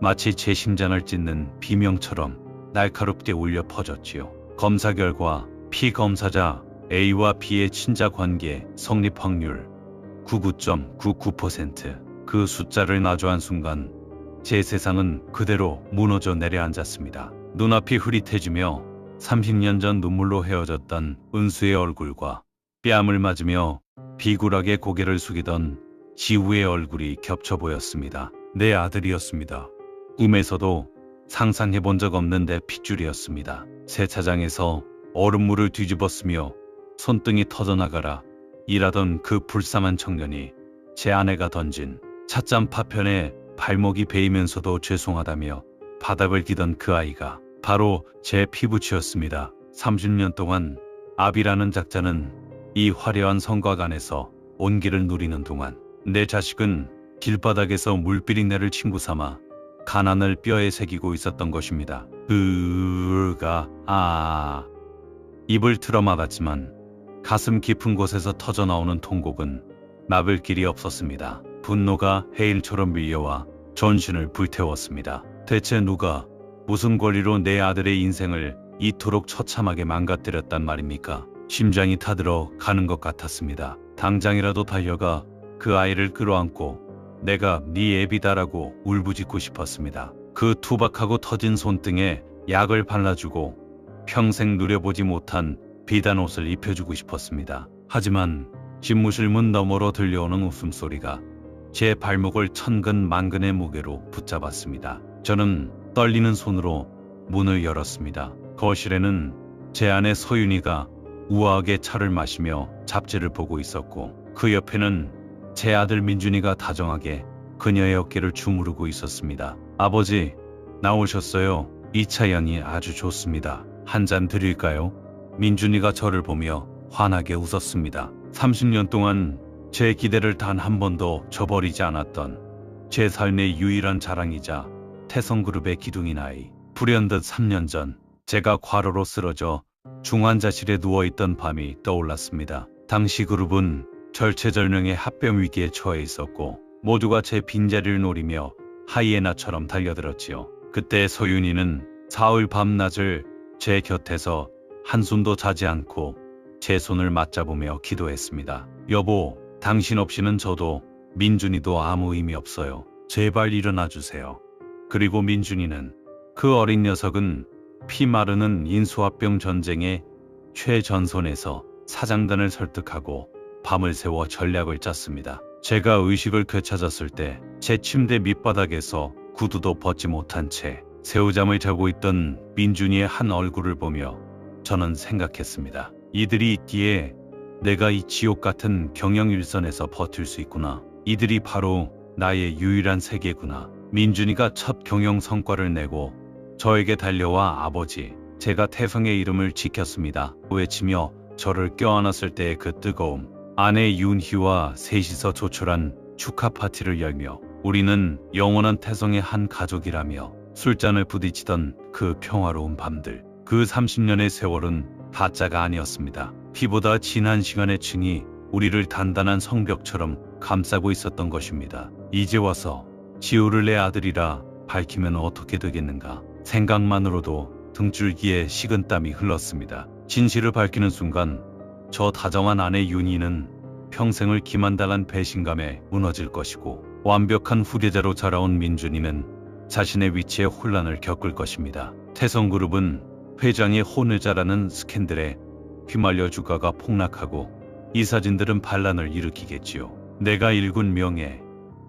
마치 제 심장을 찢는 비명처럼 날카롭게 울려 퍼졌지요. 검사 결과 피검사자 A와 B의 친자 관계 성립 확률 99.99%. 그 숫자를 마주한 순간 제 세상은 그대로 무너져 내려앉았습니다. 눈앞이 흐릿해지며 30년 전 눈물로 헤어졌던 은수의 얼굴과 뺨을 맞으며 비굴하게 고개를 숙이던 지우의 얼굴이 겹쳐 보였습니다. 내 아들이었습니다. 꿈에서도 상상해 본 적 없는 내 핏줄이었습니다. 세차장에서 얼음물을 뒤집어 쓰며 손등이 터져나가라 일하던 그 불쌍한 청년이 제 아내가 던진 찻잔 파편에 발목이 베이면서도 죄송하다며 바닥을 기던 그 아이가 바로 제 피부치였습니다. 30년 동안 아비라는 작자는 이 화려한 성곽 안에서 온기를 누리는 동안 내 자식은 길바닥에서 물비린내를 친구 삼아 가난을 뼈에 새기고 있었던 것입니다. 입을 틀어 막았지만 가슴 깊은 곳에서 터져나오는 통곡은 막을 길이 없었습니다. 분노가 해일처럼 밀려와 전신을 불태웠습니다. 대체 누가 무슨 권리로 내 아들의 인생을 이토록 처참하게 망가뜨렸단 말입니까? 심장이 타들어 가는 것 같았습니다. 당장이라도 달려가 그 아이를 끌어안고 내가 네 애비다라고 울부짖고 싶었습니다. 그 투박하고 터진 손등에 약을 발라주고 평생 누려보지 못한 비단 옷을 입혀주고 싶었습니다. 하지만 집무실 문 너머로 들려오는 웃음소리가 제 발목을 천근만근의 무게로 붙잡았습니다. 저는 떨리는 손으로 문을 열었습니다. 거실에는 제 아내 소윤이가 우아하게 차를 마시며 잡지를 보고 있었고 그 옆에는 제 아들 민준이가 다정하게 그녀의 어깨를 주무르고 있었습니다. 아버지, 나오셨어요. 이 차연이 아주 좋습니다. 한 잔 드릴까요? 민준이가 저를 보며 환하게 웃었습니다. 30년 동안 제 기대를 단 한 번도 저버리지 않았던 제 삶의 유일한 자랑이자 태성그룹의 기둥인 아이. 불현듯 3년 전 제가 과로로 쓰러져 중환자실에 누워있던 밤이 떠올랐습니다. 당시 그룹은 절체절명의 합병 위기에 처해 있었고 모두가 제 빈자리를 노리며 하이에나처럼 달려들었지요. 그때 소윤이는 사흘 밤낮을 제 곁에서 한숨도 자지 않고 제 손을 맞잡으며 기도했습니다. 여보, 당신 없이는 저도 민준이도 아무 의미 없어요. 제발 일어나 주세요. 그리고 민준이는, 그 어린 녀석은 피 마르는 인수합병 전쟁의 최전선에서 사장단을 설득하고 밤을 새워 전략을 짰습니다. 제가 의식을 되찾았을 때 제 침대 밑바닥에서 구두도 벗지 못한 채 새우잠을 자고 있던 민준이의 한 얼굴을 보며 저는 생각했습니다. 이들이 있기에 내가 이 지옥 같은 경영 일선에서 버틸 수 있구나. 이들이 바로 나의 유일한 세계구나. 민준이가 첫 경영 성과를 내고 저에게 달려와 아버지, 제가 태성의 이름을 지켰습니다 외치며 저를 껴안았을 때의 그 뜨거움. 아내 윤희와 셋이서 조촐한 축하 파티를 열며 우리는 영원한 태성의 한 가족이라며 술잔을 부딪히던 그 평화로운 밤들. 그 30년의 세월은 가짜가 아니었습니다. 피보다 진한 시간의 층이 우리를 단단한 성벽처럼 감싸고 있었던 것입니다. 이제 와서 지우를 내 아들이라 밝히면 어떻게 되겠는가. 생각만으로도 등줄기에 식은땀이 흘렀습니다. 진실을 밝히는 순간 저 다정한 아내 윤희는 평생을 기만당한 배신감에 무너질 것이고 완벽한 후계자로 자라온 민준이는 자신의 위치에 혼란을 겪을 것입니다. 태성그룹은 회장의 혼외자라는 스캔들에 휘말려 주가가 폭락하고 이 사진들은 반란을 일으키겠지요. 내가 일군 명예,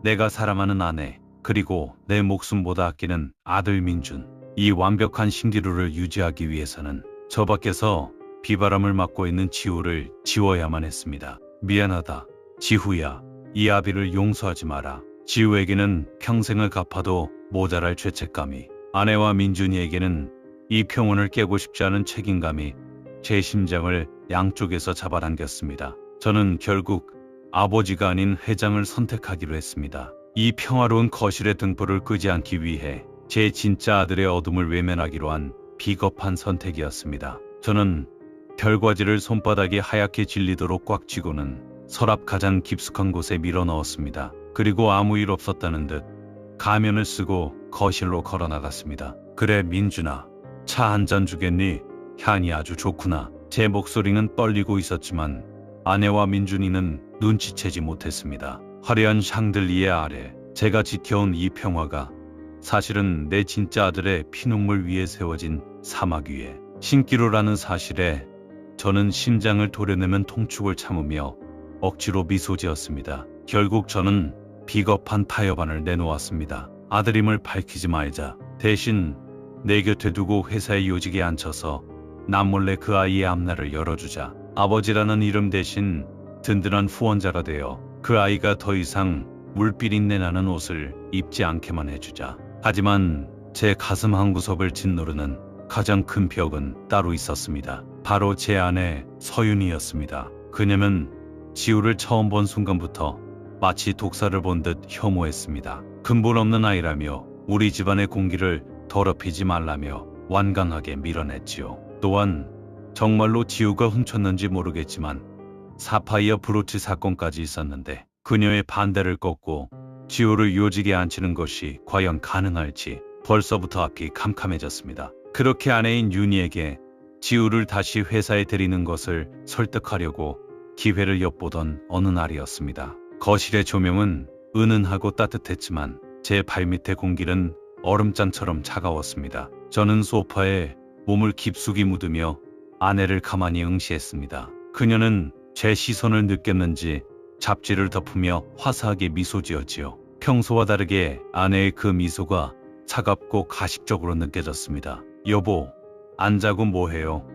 내가 사랑하는 아내, 그리고 내 목숨보다 아끼는 아들 민준. 이 완벽한 신기루를 유지하기 위해서는 저 밖에서 비바람을 맞고 있는 지우를 지워야만 했습니다. 미안하다, 지후야. 이 아비를 용서하지 마라. 지우에게는 평생을 갚아도 모자랄 죄책감이, 아내와 민준이에게는 이 평온을 깨고 싶지 않은 책임감이 제 심장을 양쪽에서 잡아당겼습니다. 저는 결국 아버지가 아닌 회장을 선택하기로 했습니다. 이 평화로운 거실의 등불을 끄지 않기 위해 제 진짜 아들의 어둠을 외면하기로 한 비겁한 선택이었습니다. 저는 결과지를 손바닥이 하얗게 질리도록 꽉 쥐고는 서랍 가장 깊숙한 곳에 밀어 넣었습니다. 그리고 아무 일 없었다는 듯 가면을 쓰고 거실로 걸어 나갔습니다. 그래 민준아, 차 한 잔 주겠니? 향이 아주 좋구나. 제 목소리는 떨리고 있었지만 아내와 민준이는 눈치채지 못했습니다. 화려한 샹들리에 아래 제가 지켜온 이 평화가 사실은 내 진짜 아들의 피눈물 위에 세워진 사막 위에 신기루라는 사실에 저는 심장을 도려내면 통축을 참으며 억지로 미소 지었습니다. 결국 저는 비겁한 타협안을 내놓았습니다. 아들임을 밝히지 말자. 대신 내 곁에 두고 회사의 요직에 앉혀서 남몰래 그 아이의 앞날을 열어주자. 아버지라는 이름 대신 든든한 후원자가 되어 그 아이가 더 이상 물비린내 나는 옷을 입지 않게만 해주자. 하지만 제 가슴 한구석을 짓누르는 가장 큰 벽은 따로 있었습니다. 바로 제 아내 서윤이였습니다. 그녀는 지우를 처음 본 순간부터 마치 독사를 본 듯 혐오했습니다. 근본 없는 아이라며 우리 집안의 공기를 더럽히지 말라며 완강하게 밀어냈지요. 또한 정말로 지우가 훔쳤는지 모르겠지만 사파이어 브로치 사건까지 있었는데 그녀의 반대를 꺾고 지우를 요직에 앉히는 것이 과연 가능할지 벌써부터 앞이 캄캄해졌습니다. 그렇게 아내인 윤희에게 지우를 다시 회사에 데리는 것을 설득하려고 기회를 엿보던 어느 날이었습니다. 거실의 조명은 은은하고 따뜻했지만 제 발밑의 공기는 얼음장처럼 차가웠습니다. 저는 소파에 몸을 깊숙이 묻으며 아내를 가만히 응시했습니다. 그녀는 제 시선을 느꼈는지 잡지를 덮으며 화사하게 미소 지었지요. 평소와 다르게 아내의 그 미소가 차갑고 가식적으로 느껴졌습니다. 여보, 안 자고 뭐해요?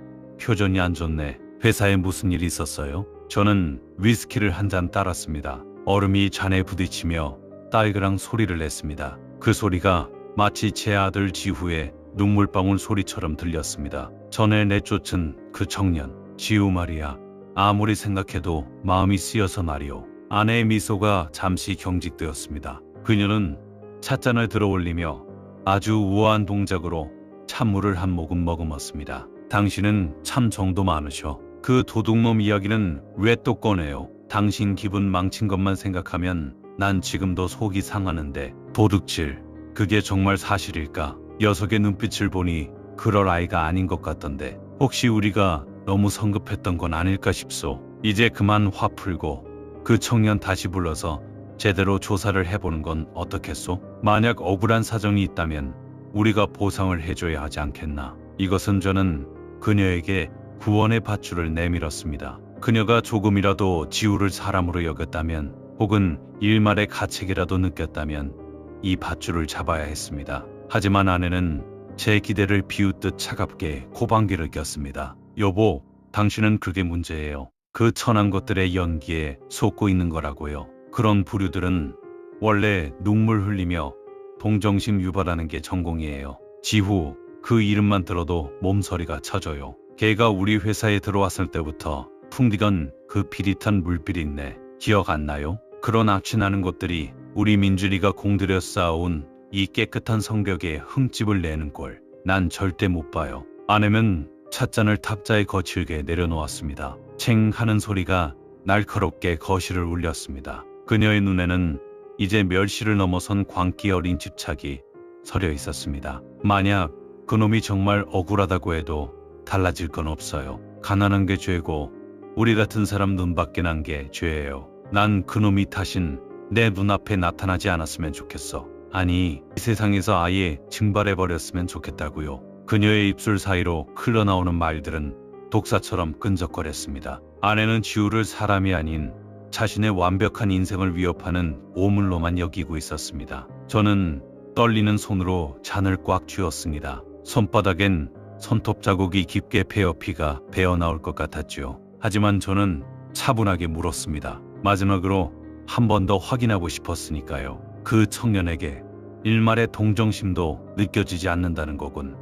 표정이 안 좋네. 회사에 무슨 일 있었어요? 저는 위스키를 한 잔 따랐습니다. 얼음이 잔에 부딪히며 딸그랑 소리를 냈습니다. 그 소리가 마치 제 아들 지후의 눈물방울 소리처럼 들렸습니다. 전에 내쫓은 그 청년 지우 말이야. 아무리 생각해도 마음이 쓰여서 말이오. 아내의 미소가 잠시 경직되었습니다. 그녀는 찻잔을 들어 올리며 아주 우아한 동작으로 찬물을 한 모금 머금었습니다. 당신은 참 정도 많으셔. 그 도둑놈 이야기는 왜 또 꺼내요? 당신 기분 망친 것만 생각하면 난 지금도 속이 상하는데. 도둑질, 그게 정말 사실일까? 녀석의 눈빛을 보니 그럴 아이가 아닌 것 같던데. 혹시 우리가 너무 성급했던 건 아닐까 싶소. 이제 그만 화 풀고 그 청년 다시 불러서 제대로 조사를 해보는 건 어떻겠소? 만약 억울한 사정이 있다면 우리가 보상을 해줘야 하지 않겠나. 이것은 저는 그녀에게 구원의 밧줄을 내밀었습니다. 그녀가 조금이라도 지우를 사람으로 여겼다면 혹은 일말의 가책이라도 느꼈다면 이 밧줄을 잡아야 했습니다. 하지만 아내는 제 기대를 비웃듯 차갑게 고방기를 꼈습니다. 여보, 당신은 그게 문제예요. 그 천한 것들의 연기에 속고 있는 거라고요. 그런 부류들은 원래 눈물 흘리며 동정심 유발하는 게 전공이에요. 지후, 그 이름만 들어도 몸서리가 쳐져요. 걔가 우리 회사에 들어왔을 때부터 풍기던 그 비릿한 물비린내 기억 안 나요? 그런 악취나는 것들이 우리 민준이가 공들여 쌓아온 이 깨끗한 성벽에 흠집을 내는 꼴 난 절대 못 봐요. 아내는 찻잔을 탁자에 거칠게 내려놓았습니다. 챙 하는 소리가 날카롭게 거실을 울렸습니다. 그녀의 눈에는 이제 멸시를 넘어선 광기 어린 집착이 서려 있었습니다. 만약 그놈이 정말 억울하다고 해도 달라질 건 없어요. 가난한 게 죄고 우리 같은 사람 눈밖에 난 게 죄예요. 난 그놈이 다신 내 눈앞에 나타나지 않았으면 좋겠어. 아니, 이 세상에서 아예 증발해버렸으면 좋겠다고요. 그녀의 입술 사이로 흘러나오는 말들은 독사처럼 끈적거렸습니다. 아내는 지우를 사람이 아닌 자신의 완벽한 인생을 위협하는 오물로만 여기고 있었습니다. 저는 떨리는 손으로 잔을 꽉 쥐었습니다. 손바닥엔 손톱 자국이 깊게 베어 피가 배어나올 것 같았지요. 하지만 저는 차분하게 물었습니다. 마지막으로 한 번 더 확인하고 싶었으니까요. 그 청년에게 일말의 동정심도 느껴지지 않는다는 거군.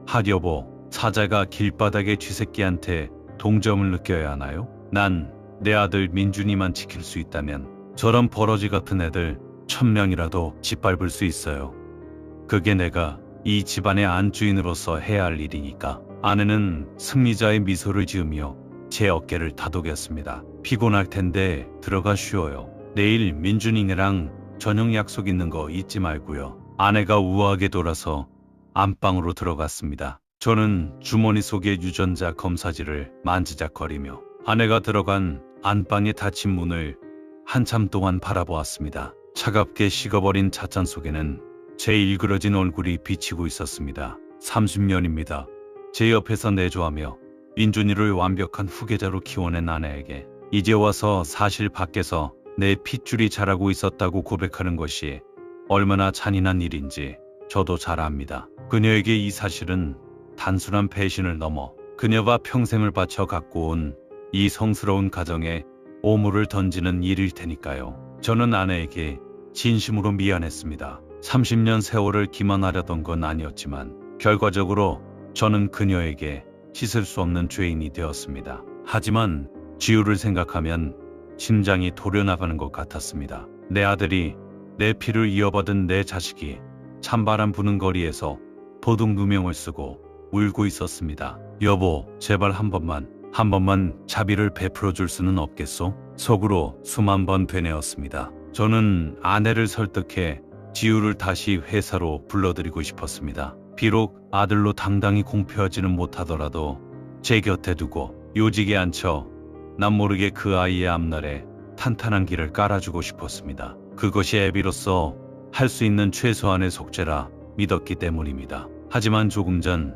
하려보, 사자가 길바닥의 쥐새끼한테 동정을 느껴야 하나요? 난 내 아들 민준이만 지킬 수 있다면 저런 버러지 같은 애들 1000명이라도 짓밟을 수 있어요. 그게 내가 이 집안의 안주인으로서 해야 할 일이니까. 아내는 승리자의 미소를 지으며 제 어깨를 다독였습니다. 피곤할 텐데 들어가 쉬어요. 내일 민준이네랑 저녁 약속 있는 거 잊지 말고요. 아내가 우아하게 돌아서 안방으로 들어갔습니다. 저는 주머니 속의 유전자 검사지를 만지작거리며 아내가 들어간 안방의 닫힌 문을 한참 동안 바라보았습니다. 차갑게 식어버린 찻잔 속에는 제 일그러진 얼굴이 비치고 있었습니다. 30년입니다. 제 옆에서 내조하며 민준이를 완벽한 후계자로 키워낸 아내에게 이제 와서 사실 밖에서 내 핏줄이 자라고 있었다고 고백하는 것이 얼마나 잔인한 일인지 저도 잘 압니다. 그녀에게 이 사실은 단순한 배신을 넘어 그녀가 평생을 바쳐 갖고 온 이 성스러운 가정에 오물을 던지는 일일 테니까요. 저는 아내에게 진심으로 미안했습니다. 30년 세월을 기만하려던 건 아니었지만 결과적으로 저는 그녀에게 씻을 수 없는 죄인이 되었습니다. 하지만 지우를 생각하면 심장이 도려나가는 것 같았습니다. 내 아들이, 내 피를 이어받은 내 자식이 찬바람 부는 거리에서 도둑 누명을 쓰고 울고 있었습니다. 여보, 제발 한 번만 자비를 베풀어 줄 수는 없겠소? 속으로 수만 번 되뇌었습니다. 저는 아내를 설득해 지우를 다시 회사로 불러들이고 싶었습니다. 비록 아들로 당당히 공표하지는 못하더라도 제 곁에 두고 요직에 앉혀 남모르게 그 아이의 앞날에 탄탄한 길을 깔아주고 싶었습니다. 그것이 애비로서 할 수 있는 최소한의 속죄라 믿었기 때문입니다. 하지만 조금 전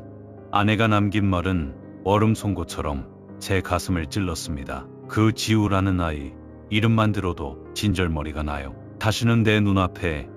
아내가 남긴 말은 얼음 송곳처럼 제 가슴을 찔렀습니다. 그 지우라는 아이, 이름만 들어도 진절머리가 나요. 다시는 내 눈앞에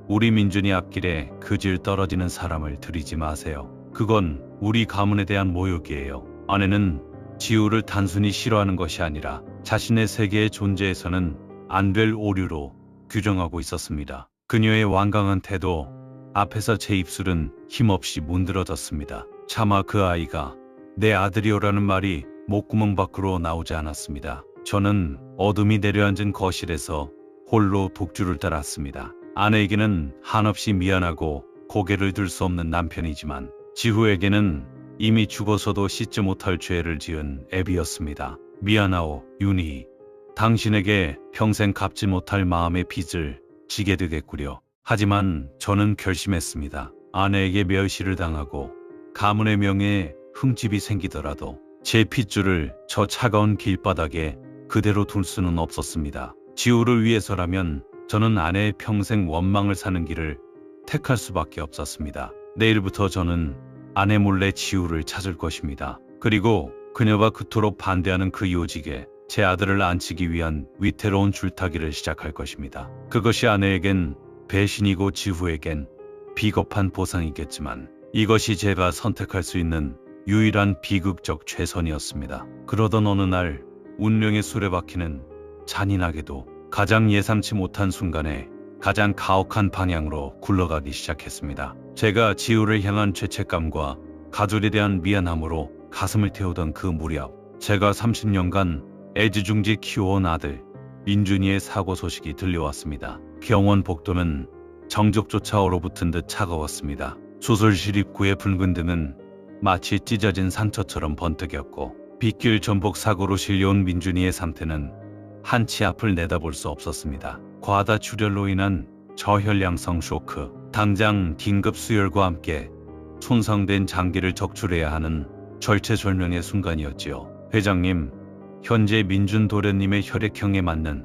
우리 민준이 앞길에 그질 떨어지는 사람을 들이지 마세요. 그건 우리 가문에 대한 모욕이에요. 아내는 지우를 단순히 싫어하는 것이 아니라 자신의 세계의 존재에서는 안 될 오류로 규정하고 있었습니다. 그녀의 완강한 태도 앞에서 제 입술은 힘없이 문드러졌습니다. 차마 그 아이가 내 아들이오라는 말이 목구멍 밖으로 나오지 않았습니다. 저는 어둠이 내려앉은 거실에서 홀로 독주를 달았습니다. 아내에게는 한없이 미안하고 고개를 들 수 없는 남편이지만 지후에게는 이미 죽어서도 씻지 못할 죄를 지은 애비였습니다. 미안하오, 윤희. 당신에게 평생 갚지 못할 마음의 빚을 지게 되겠구려. 하지만 저는 결심했습니다. 아내에게 멸시를 당하고 가문의 명예에 흠집이 생기더라도 제 핏줄을 저 차가운 길바닥에 그대로 둘 수는 없었습니다. 지우를 위해서라면 저는 아내의 평생 원망을 사는 길을 택할 수밖에 없었습니다. 내일부터 저는 아내 몰래 지우를 찾을 것입니다. 그리고 그녀가 그토록 반대하는 그 요직에 제 아들을 앉히기 위한 위태로운 줄타기를 시작할 것입니다. 그것이 아내에겐 배신이고 지후에겐 비겁한 보상이겠지만 이것이 제가 선택할 수 있는 유일한 비극적 최선이었습니다. 그러던 어느 날 운명의 수레바퀴는 잔인하게도 가장 예상치 못한 순간에 가장 가혹한 방향으로 굴러가기 시작했습니다. 제가 지우를 향한 죄책감과 가족에 대한 미안함으로 가슴을 태우던 그 무렵, 제가 30년간 애지중지 키워온 아들 민준이의 사고 소식이 들려왔습니다. 병원 복도는 정적조차 얼어붙은 듯 차가웠습니다. 수술실 입구의 붉은 등은 마치 찢어진 상처처럼 번뜩였고 빗길 전복 사고로 실려온 민준이의 상태는 한치 앞을 내다볼 수 없었습니다. 과다 출혈로 인한 저혈량성 쇼크, 당장 긴급 수혈과 함께 손상된 장기를 적출해야 하는 절체절명의 순간이었지요. 회장님, 현재 민준 도련님의 혈액형에 맞는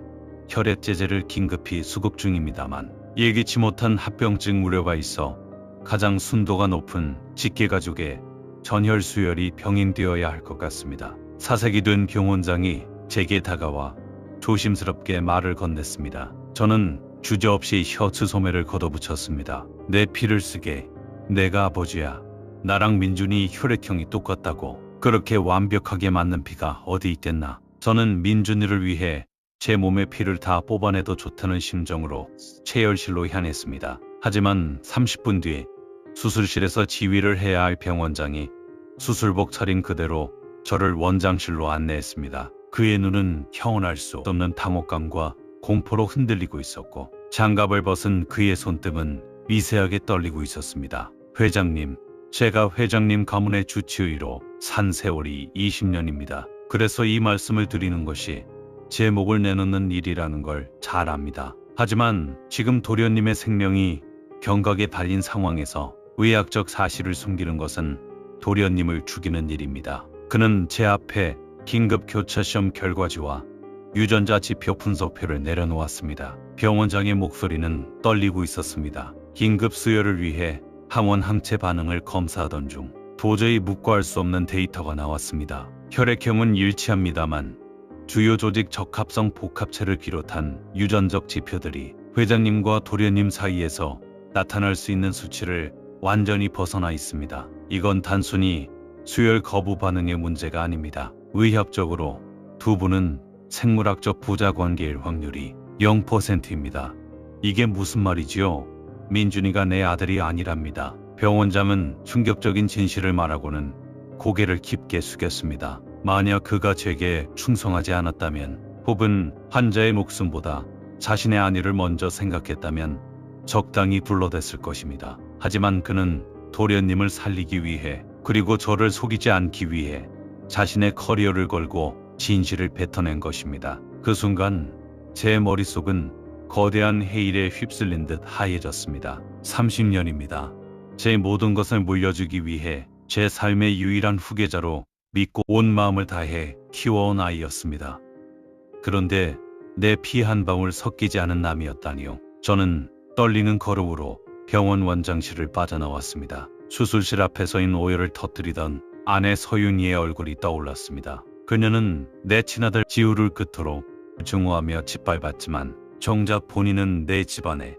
혈액제제를 긴급히 수급 중입니다만 예기치 못한 합병증 우려가 있어 가장 순도가 높은 직계가족의 전혈 수혈이 병행되어야 할 것 같습니다. 사색이 된 경원장이 제게 다가와 조심스럽게 말을 건넸습니다. 저는 주저없이 셔츠 소매를 걷어붙였습니다. 내 피를 쓰게. 내가 아버지야. 나랑 민준이 혈액형이 똑같다고. 그렇게 완벽하게 맞는 피가 어디 있겠나. 저는 민준이를 위해 제 몸의 피를 다 뽑아내도 좋다는 심정으로 체열실로 향했습니다. 하지만 30분 뒤 수술실에서 지휘를 해야 할 병원장이 수술복 차린 그대로 저를 원장실로 안내했습니다. 그의 눈은 형언할 수 없는 당혹감과 공포로 흔들리고 있었고 장갑을 벗은 그의 손등은 미세하게 떨리고 있었습니다. 회장님, 제가 회장님 가문의 주치의로 산 세월이 20년입니다. 그래서 이 말씀을 드리는 것이 제 목을 내놓는 일이라는 걸 잘 압니다. 하지만 지금 도련님의 생명이 경각에 달린 상황에서 의학적 사실을 숨기는 것은 도련님을 죽이는 일입니다. 그는 제 앞에 긴급 교차 시험 결과지와 유전자 지표 분석표를 내려놓았습니다. 병원장의 목소리는 떨리고 있었습니다. 긴급 수혈을 위해 항원 항체 반응을 검사하던 중 도저히 묵과할 수 없는 데이터가 나왔습니다. 혈액형은 일치합니다만 주요 조직 적합성 복합체를 비롯한 유전적 지표들이 회장님과 도련님 사이에서 나타날 수 있는 수치를 완전히 벗어나 있습니다. 이건 단순히 수혈 거부 반응의 문제가 아닙니다. 의학적으로 두 분은 생물학적 부자 관계일 확률이 0%입니다. 이게 무슨 말이지요? 민준이가 내 아들이 아니랍니다. 병원장은 충격적인 진실을 말하고는 고개를 깊게 숙였습니다. 만약 그가 제게 충성하지 않았다면, 혹은 환자의 목숨보다 자신의 안위를 먼저 생각했다면 적당히 불러댔을 것입니다. 하지만 그는 도련님을 살리기 위해, 그리고 저를 속이지 않기 위해 자신의 커리어를 걸고 진실을 뱉어낸 것입니다. 그 순간 제 머릿속은 거대한 해일에 휩쓸린 듯 하얘졌습니다. 30년입니다. 제 모든 것을 물려주기 위해 제 삶의 유일한 후계자로 믿고 온 마음을 다해 키워온 아이였습니다. 그런데 내 피 한 방울 섞이지 않은 남이었다니요. 저는 떨리는 걸음으로 병원 원장실을 빠져나왔습니다. 수술실 앞에 서인 오열을 터뜨리던 아내 서윤이의 얼굴이 떠올랐습니다. 그녀는 내 친아들 지우를 끝으로 증오하며 짓밟았지만 정작 본인은 내 집안에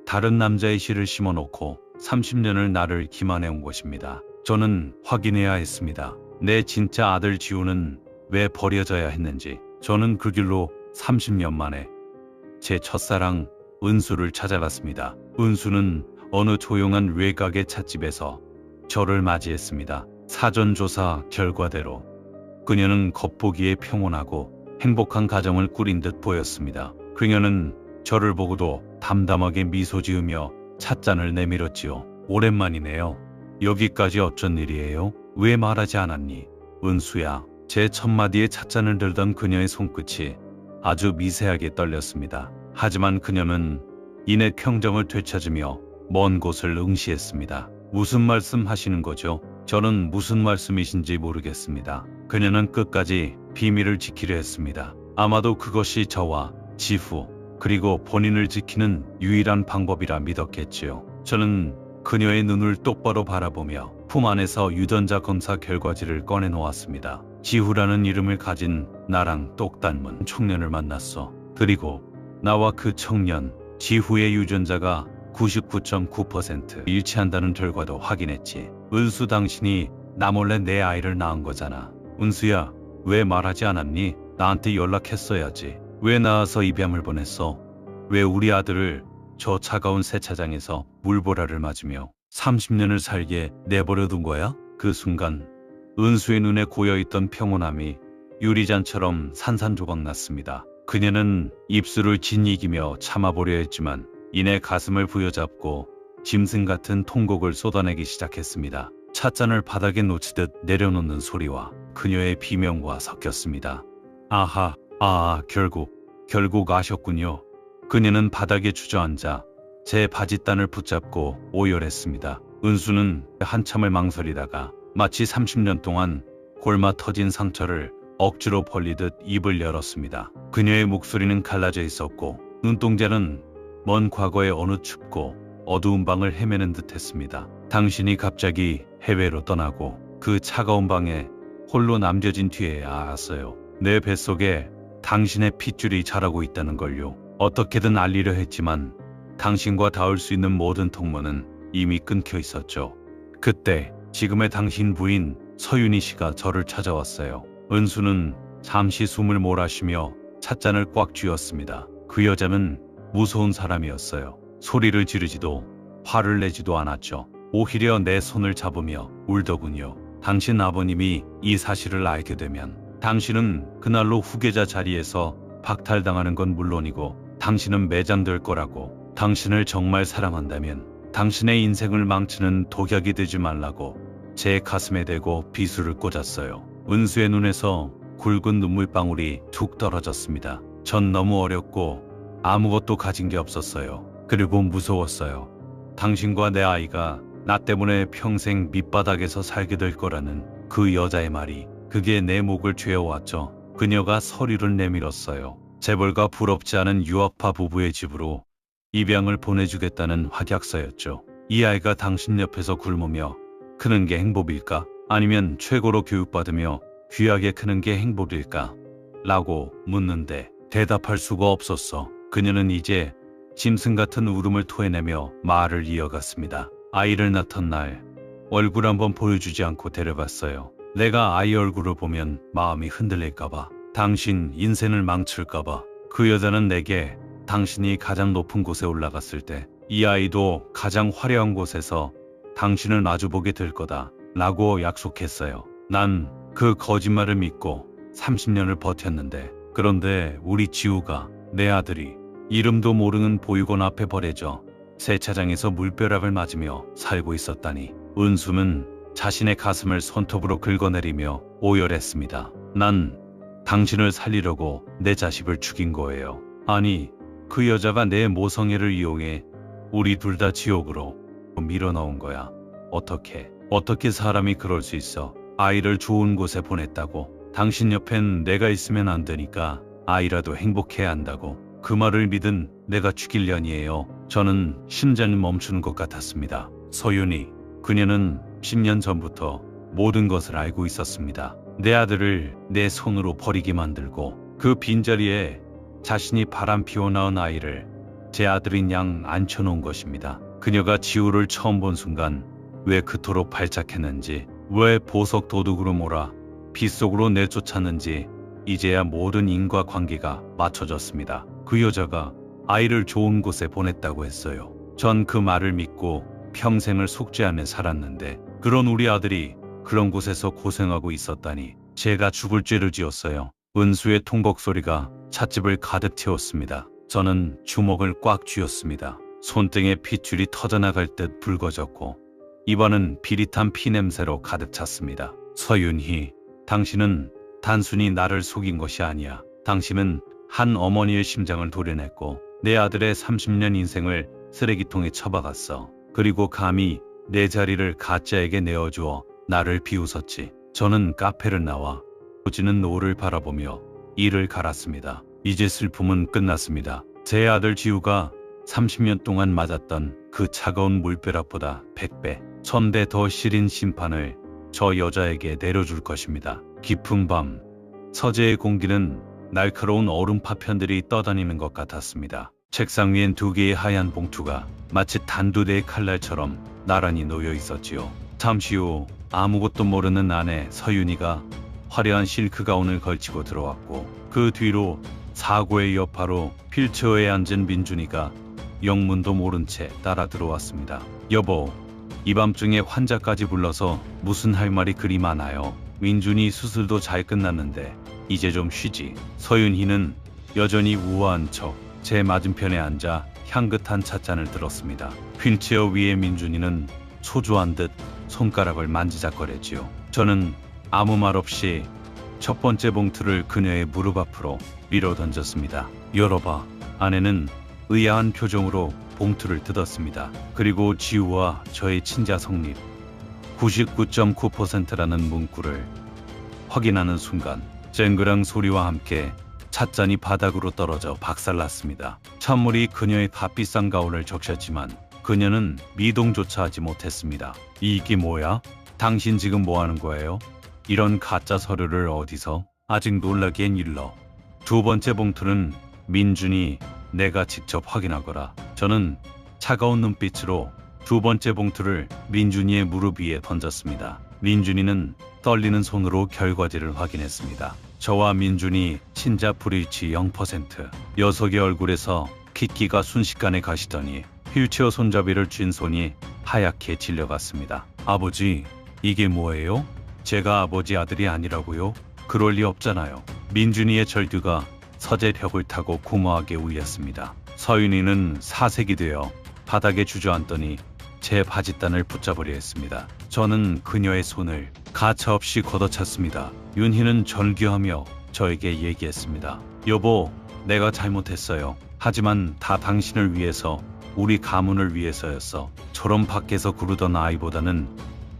다른 남자의 씨를 심어놓고 30년을 나를 기만해온 것입니다. 저는 확인해야 했습니다. 내 진짜 아들 지우는 왜 버려져야 했는지. 저는 그 길로 30년 만에 제 첫사랑 은수를 찾아갔습니다. 은수는 어느 조용한 외곽의 찻집에서 저를 맞이했습니다. 사전조사 결과대로 그녀는 겉보기에 평온하고 행복한 가정을 꾸린 듯 보였습니다. 그녀는 저를 보고도 담담하게 미소 지으며 찻잔을 내밀었지요. 오랜만이네요. 여기까지 어쩐 일이에요? 왜 말하지 않았니? 은수야. 제 첫마디에 찻잔을 들던 그녀의 손끝이 아주 미세하게 떨렸습니다. 하지만 그녀는 이내 평정을 되찾으며 먼 곳을 응시했습니다. 무슨 말씀 하시는 거죠? 저는 무슨 말씀이신지 모르겠습니다. 그녀는 끝까지 비밀을 지키려 했습니다. 아마도 그것이 저와 지후, 그리고 본인을 지키는 유일한 방법이라 믿었겠지요. 저는 그녀의 눈을 똑바로 바라보며 품 안에서 유전자 검사 결과지를 꺼내놓았습니다. 지후라는 이름을 가진 나랑 똑 닮은 청년을 만났어. 그리고 나와 그 청년, 지후의 유전자가 99.9% 일치한다는 결과도 확인했지. 은수, 당신이 나 몰래 내 아이를 낳은 거잖아. 은수야, 왜 말하지 않았니? 나한테 연락했어야지. 왜 나와서 입양을 보냈어? 왜 우리 아들을 저 차가운 세차장에서 물보라를 맞으며 30년을 살게 내버려둔 거야? 그 순간 은수의 눈에 고여있던 평온함이 유리잔처럼 산산조각 났습니다. 그녀는 입술을 짓이기며 참아보려 했지만 이내 가슴을 부여잡고 짐승 같은 통곡을 쏟아내기 시작했습니다. 찻잔을 바닥에 놓치듯 내려놓는 소리와 그녀의 비명과 섞였습니다. 아하, 결국 아셨군요. 그녀는 바닥에 주저앉아 제 바짓단을 붙잡고 오열했습니다. 은수는 한참을 망설이다가 마치 30년 동안 골마 터진 상처를 억지로 벌리듯 입을 열었습니다. 그녀의 목소리는 갈라져 있었고 눈동자는 먼 과거의 어느 춥고 어두운 방을 헤매는 듯 했습니다. 당신이 갑자기 해외로 떠나고 그 차가운 방에 홀로 남겨진 뒤에 알았어요. 내 뱃속에 당신의 핏줄이 자라고 있다는 걸요. 어떻게든 알리려 했지만 당신과 닿을 수 있는 모든 통로는 이미 끊겨 있었죠. 그때 지금의 당신 부인 서윤희 씨가 저를 찾아왔어요. 은수는 잠시 숨을 몰아쉬며 찻잔을 꽉 쥐었습니다. 그 여자는 무서운 사람이었어요. 소리를 지르지도 화를 내지도 않았죠. 오히려 내 손을 잡으며 울더군요. 당신 아버님이 이 사실을 알게 되면 당신은 그날로 후계자 자리에서 박탈당하는 건 물론이고 당신은 매장될 거라고. 당신을 정말 사랑한다면 당신의 인생을 망치는 독약이 되지 말라고 제 가슴에 대고 비수를 꽂았어요. 은수의 눈에서 굵은 눈물방울이 툭 떨어졌습니다. 전 너무 어렸고 아무것도 가진 게 없었어요. 그리고 무서웠어요. 당신과 내 아이가 나 때문에 평생 밑바닥에서 살게 될 거라는 그 여자의 말이, 그게 내 목을 죄어왔죠. 그녀가 서류를 내밀었어요. 재벌가 부럽지 않은 유학파 부부의 집으로 입양을 보내주겠다는 확약서였죠. 이 아이가 당신 옆에서 굶으며 크는 게 행복일까? 아니면 최고로 교육받으며 귀하게 크는 게 행복일까? 라고 묻는데 대답할 수가 없었어. 그녀는 이제 짐승 같은 울음을 토해내며 말을 이어갔습니다. 아이를 낳던 날 얼굴 한번 보여주지 않고 데려갔어요. 내가 아이 얼굴을 보면 마음이 흔들릴까봐, 당신 인생을 망칠까봐. 그 여자는 내게 당신이 가장 높은 곳에 올라갔을 때 이 아이도 가장 화려한 곳에서 당신을 마주보게 될 거다 라고 약속했어요. 난 그 거짓말을 믿고 30년을 버텼는데, 그런데 우리 지우가, 내 아들이 이름도 모르는 보육원 앞에 버려져 세차장에서 물벼락을 맞으며 살고 있었다니. 은수는 자신의 가슴을 손톱으로 긁어내리며 오열했습니다. 난 당신을 살리려고 내 자식을 죽인 거예요. 아니, 그 여자가 내 모성애를 이용해 우리 둘 다 지옥으로 밀어넣은 거야. 어떻게 사람이 그럴 수 있어? 아이를 좋은 곳에 보냈다고. 당신 옆엔 내가 있으면 안 되니까 아이라도 행복해야 한다고. 그 말을 믿은 내가 죽일년이에요. 저는 심장이 멈추는 것 같았습니다. 서윤이, 그녀는 10년 전부터 모든 것을 알고 있었습니다. 내 아들을 내 손으로 버리게 만들고 그 빈자리에 자신이 바람 피워 낳은 아이를 제 아들인 양 앉혀놓은 것입니다. 그녀가 지우를 처음 본 순간 왜 그토록 발작했는지, 왜 보석 도둑으로 몰아 빗속으로 내쫓았는지 이제야 모든 인과관계가 맞춰졌습니다. 그 여자가 아이를 좋은 곳에 보냈다고 했어요. 전 그 말을 믿고 평생을 속죄 안에 살았는데, 그런 우리 아들이 그런 곳에서 고생하고 있었다니 제가 죽을 죄를 지었어요. 은수의 통곡 소리가 찻집을 가득 채웠습니다. 저는 주먹을 꽉 쥐었습니다. 손등에 핏줄이 터져나갈 듯 붉어졌고 입안은 비릿한 피냄새로 가득 찼습니다. 서윤희, 당신은 단순히 나를 속인 것이 아니야. 당신은 한 어머니의 심장을 도려냈고 내 아들의 30년 인생을 쓰레기통에 처박았어. 그리고 감히 내 자리를 가짜에게 내어주어 나를 비웃었지. 저는 카페를 나와 고지는 노을을 바라보며 이를 갈았습니다. 이제 슬픔은 끝났습니다. 제 아들 지우가 30년 동안 맞았던 그 차가운 물벼락보다 100배, 1000배 더 시린 심판을 저 여자에게 내려줄 것입니다. 깊은 밤, 서재의 공기는 날카로운 얼음 파편들이 떠다니는 것 같았습니다. 책상 위엔 2개의 하얀 봉투가 마치 단두대의 칼날처럼 나란히 놓여 있었지요. 잠시 후 아무것도 모르는 아내 서윤이가 화려한 실크 가운을 걸치고 들어왔고, 그 뒤로 사고의 여파로 휠체어에 앉은 민준이가 영문도 모른 채 따라 들어왔습니다. 여보, 이 밤중에 환자까지 불러서 무슨 할 말이 그리 많아요. 민준이 수술도 잘 끝났는데 이제 좀 쉬지. 서윤희는 여전히 우아한 척 제 맞은편에 앉아 향긋한 찻잔을 들었습니다. 휠체어 위에 민준이는 초조한 듯 손가락을 만지작거렸지요. 저는 아무 말 없이 첫 번째 봉투를 그녀의 무릎 앞으로 밀어 던졌습니다. 열어봐. 아내는 의아한 표정으로 봉투를 뜯었습니다. 그리고 지우와 저의 친자 성립 99.9%라는 문구를 확인하는 순간 쨍그랑 소리와 함께 찻잔이 바닥으로 떨어져 박살났습니다. 찬물이 그녀의 값비싼 가운을 적셨지만 그녀는 미동조차 하지 못했습니다. 이게 뭐야? 당신 지금 뭐 하는 거예요? 이런 가짜 서류를 어디서? 아직 놀라기엔 일러. 두 번째 봉투는 민준이, 내가 직접 확인하거라. 저는 차가운 눈빛으로 두 번째 봉투를 민준이의 무릎 위에 던졌습니다. 민준이는 떨리는 손으로 결과지를 확인했습니다. 저와 민준이 친자 불일치 0%. 녀석의 얼굴에서 핏기가 순식간에 가시더니 휠체어 손잡이를 쥔 손이 하얗게 질려갔습니다. 아버지, 이게 뭐예요? 제가 아버지 아들이 아니라고요? 그럴 리 없잖아요. 민준이의 절규가 서재 벽을 타고 공허하게 울렸습니다. 서윤이는 사색이 되어 바닥에 주저앉더니 제 바짓단을 붙잡으려 했습니다. 저는 그녀의 손을 가차없이 걷어찼습니다. 윤희는 절규하며 저에게 얘기했습니다. 여보, 내가 잘못했어요. 하지만 다 당신을 위해서, 우리 가문을 위해서였어. 저런 밖에서 구르던 아이보다는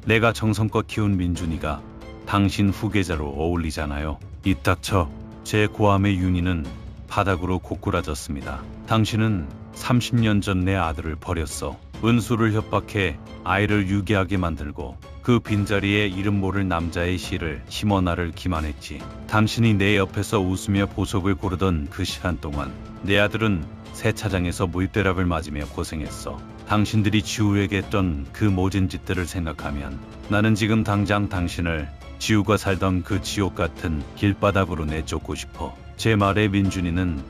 내가 정성껏 키운 민준이가 당신 후계자로 어울리잖아요. 입 닥쳐. 제 고함에 윤희는 바닥으로 고꾸라졌습니다. 당신은 30년 전 내 아들을 버렸어. 은수를 협박해 아이를 유괴하게 만들고 그 빈자리에 이름 모를 남자의 시를 심어 나를 기만했지. 당신이 내 옆에서 웃으며 보석을 고르던 그 시간 동안 내 아들은 세차장에서 물대랍을 맞으며 고생했어. 당신들이 지우에게 했던 그 모진 짓들을 생각하면 나는 지금 당장 당신을 지우가 살던 그 지옥 같은 길바닥으로 내쫓고 싶어. 제 말에 민준이는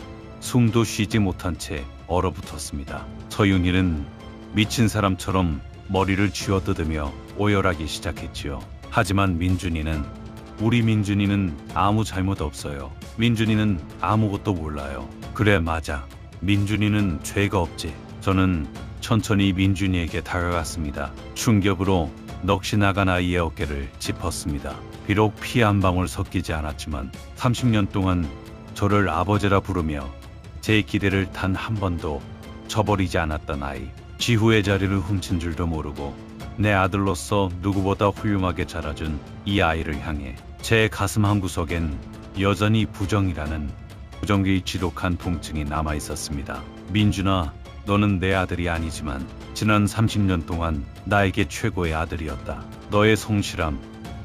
숨도 쉬지 못한 채 얼어붙었습니다. 서윤이는 미친 사람처럼 머리를 쥐어뜯으며 오열하기 시작했지요. 하지만 우리 민준이는 아무 잘못 없어요. 민준이는 아무것도 몰라요. 그래, 맞아. 민준이는 죄가 없지. 저는 천천히 민준이에게 다가갔습니다. 충격으로 넋이 나간 아이의 어깨를 짚었습니다. 비록 피 한 방울 섞이지 않았지만 30년 동안 저를 아버지라 부르며 제 기대를 단 한 번도 저버리지 않았던 아이. 지후의 자리를 훔친 줄도 모르고 내 아들로서 누구보다 훌륭하게 자라준 이 아이를 향해 제 가슴 한구석엔 여전히 부정이라는 부정기 지독한 통증이 남아 있었습니다. 민준아, 너는 내 아들이 아니지만 지난 30년 동안 나에게 최고의 아들이었다. 너의 성실함,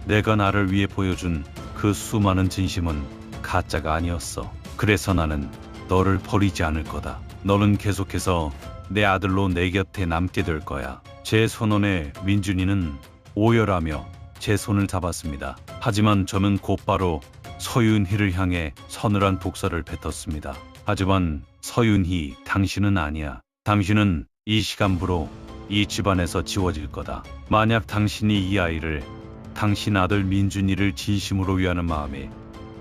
내가 나를 위해 보여준 그 수많은 진심은 가짜가 아니었어. 그래서 나는 너를 버리지 않을 거다. 너는 계속해서 내 아들로 내 곁에 남게 될 거야. 제 손언에 민준이는 오열하며 제 손을 잡았습니다. 하지만 저는 곧바로 서윤희를 향해 서늘한 독설을 뱉었습니다. 하지만 서윤희, 당신은 아니야. 당신은 이 시간부로 이 집안에서 지워질 거다. 만약 당신이 이 아이를, 당신 아들 민준이를 진심으로 위하는 마음이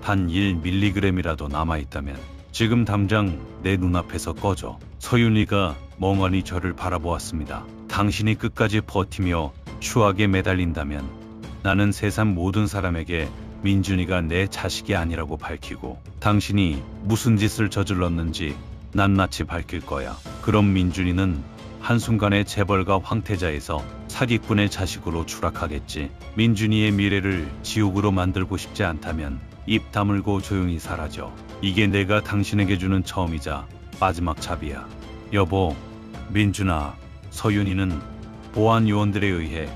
단 1mg이라도 남아있다면 지금 당장 내 눈앞에서 꺼져. 서윤희가 멍하니 저를 바라보았습니다. 당신이 끝까지 버티며 추악에 매달린다면 나는 세상 모든 사람에게 민준이가 내 자식이 아니라고 밝히고 당신이 무슨 짓을 저질렀는지 낱낱이 밝힐 거야. 그럼 민준이는 한순간에 재벌가 황태자에서 사기꾼의 자식으로 추락하겠지. 민준이의 미래를 지옥으로 만들고 싶지 않다면 입 다물고 조용히 사라져. 이게 내가 당신에게 주는 처음이자 마지막 잡이야. 여보, 민준아. 서윤이는 보안 요원들에 의해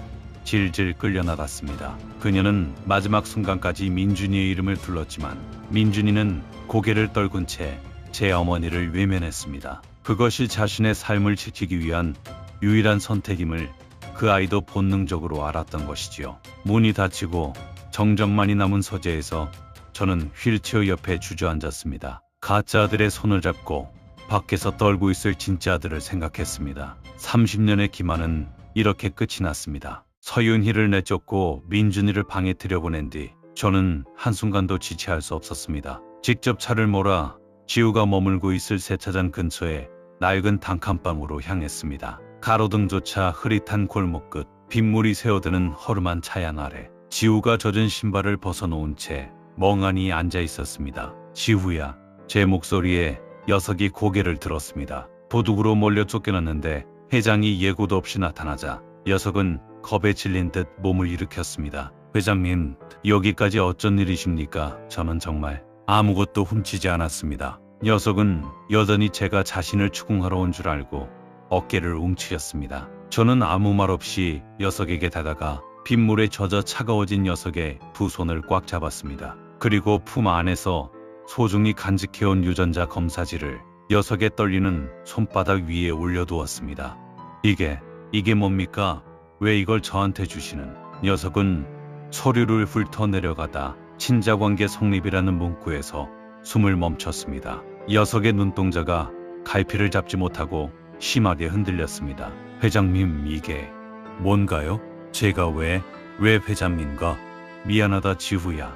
질질 끌려나갔습니다. 그녀는 마지막 순간까지 민준이의 이름을 불렀지만 민준이는 고개를 떨군 채 제 어머니를 외면했습니다. 그것이 자신의 삶을 지키기 위한 유일한 선택임을 그 아이도 본능적으로 알았던 것이지요. 문이 닫히고 정적만이 남은 서재에서 저는 휠체어 옆에 주저앉았습니다. 가짜 아들의 손을 잡고 밖에서 떨고 있을 진짜 아들을 생각했습니다. 30년의 기만은 이렇게 끝이 났습니다. 서윤희를 내쫓고 민준이를 방에 들여보낸 뒤 저는 한순간도 지체할 수 없었습니다. 직접 차를 몰아 지우가 머물고 있을 세차장 근처에 낡은 단칸방으로 향했습니다. 가로등조차 흐릿한 골목 끝, 빗물이 새어드는 허름한 차양 아래 지우가 젖은 신발을 벗어놓은 채 멍하니 앉아 있었습니다. 지우야. 제 목소리에 녀석이 고개를 들었습니다. 도둑으로 몰려 쫓겨났는데 회장이 예고도 없이 나타나자 녀석은 겁에 질린 듯 몸을 일으켰습니다. 회장님, 여기까지 어쩐 일이십니까? 저는 정말 아무것도 훔치지 않았습니다. 녀석은 여전히 제가 자신을 추궁하러 온 줄 알고 어깨를 움츠렸습니다. 저는 아무 말 없이 녀석에게 다가가 빗물에 젖어 차가워진 녀석의 두 손을 꽉 잡았습니다. 그리고 품 안에서 소중히 간직해온 유전자 검사지를 녀석의 떨리는 손바닥 위에 올려두었습니다. 이게 뭡니까? 왜 이걸 저한테 주시는? 녀석은 서류를 훑어 내려가다 친자관계 성립이라는 문구에서 숨을 멈췄습니다. 녀석의 눈동자가 갈피를 잡지 못하고 심하게 흔들렸습니다. 회장님, 이게 뭔가요? 제가 왜 회장님과? 미안하다 지후야.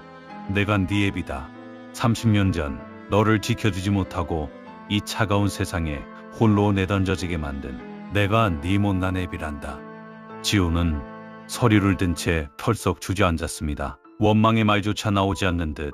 내가 네 애비다. 30년 전 너를 지켜주지 못하고 이 차가운 세상에 홀로 내던져지게 만든 내가 네 못난 애비란다. 지우는 서류를 든 채 털썩 주저앉았습니다. 원망의 말조차 나오지 않는 듯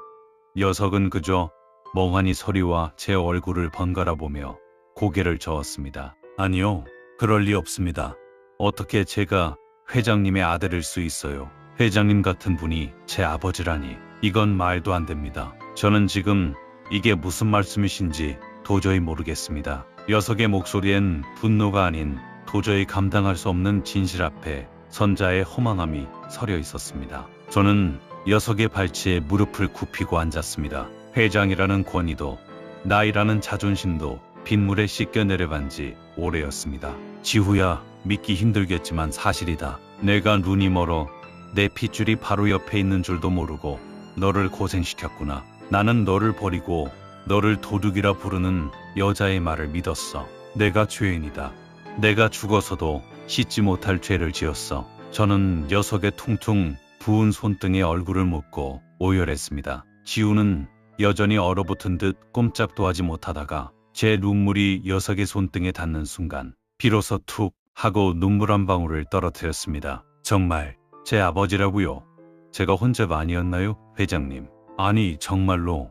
녀석은 그저 멍하니 서류와 제 얼굴을 번갈아 보며 고개를 저었습니다. 아니요, 그럴 리 없습니다. 어떻게 제가 회장님의 아들일 수 있어요? 회장님 같은 분이 제 아버지라니. 이건 말도 안 됩니다. 저는 지금 이게 무슨 말씀이신지 도저히 모르겠습니다. 녀석의 목소리엔 분노가 아닌 도저히 감당할 수 없는 진실 앞에 선자의 허망함이 서려 있었습니다. 저는 녀석의 발치에 무릎을 굽히고 앉았습니다. 회장이라는 권위도 나이라는 자존심도 빗물에 씻겨 내려간 지 오래였습니다. 지후야, 믿기 힘들겠지만 사실이다. 내가 눈이 멀어 내 핏줄이 바로 옆에 있는 줄도 모르고 너를 고생시켰구나. 나는 너를 버리고 너를 도둑이라 부르는 여자의 말을 믿었어. 내가 죄인이다. 내가 죽어서도 씻지 못할 죄를 지었어. 저는 녀석의 퉁퉁 부은 손등에 얼굴을 묻고 오열했습니다. 지우는 여전히 얼어붙은 듯 꼼짝도 하지 못하다가 제 눈물이 녀석의 손등에 닿는 순간 비로소 툭 하고 눈물 한 방울을 떨어뜨렸습니다. 정말 제 아버지라고요? 제가 혼자가 아니었나요, 회장님? 아니, 정말로.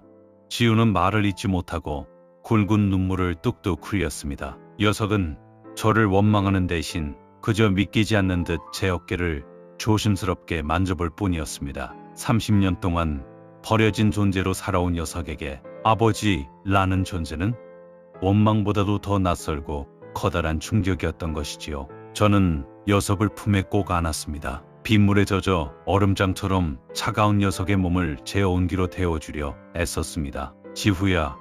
지우는 말을 잇지 못하고 굵은 눈물을 뚝뚝 흘렸습니다. 녀석은 저를 원망하는 대신 그저 믿기지 않는 듯 제 어깨를 조심스럽게 만져볼 뿐이었습니다. 30년 동안 버려진 존재로 살아온 녀석에게 아버지라는 존재는 원망보다도 더 낯설고 커다란 충격이었던 것이지요. 저는 녀석을 품에 꼭 안았습니다. 빗물에 젖어 얼음장처럼 차가운 녀석의 몸을 제 온기로 데워주려 애썼습니다. 지후야,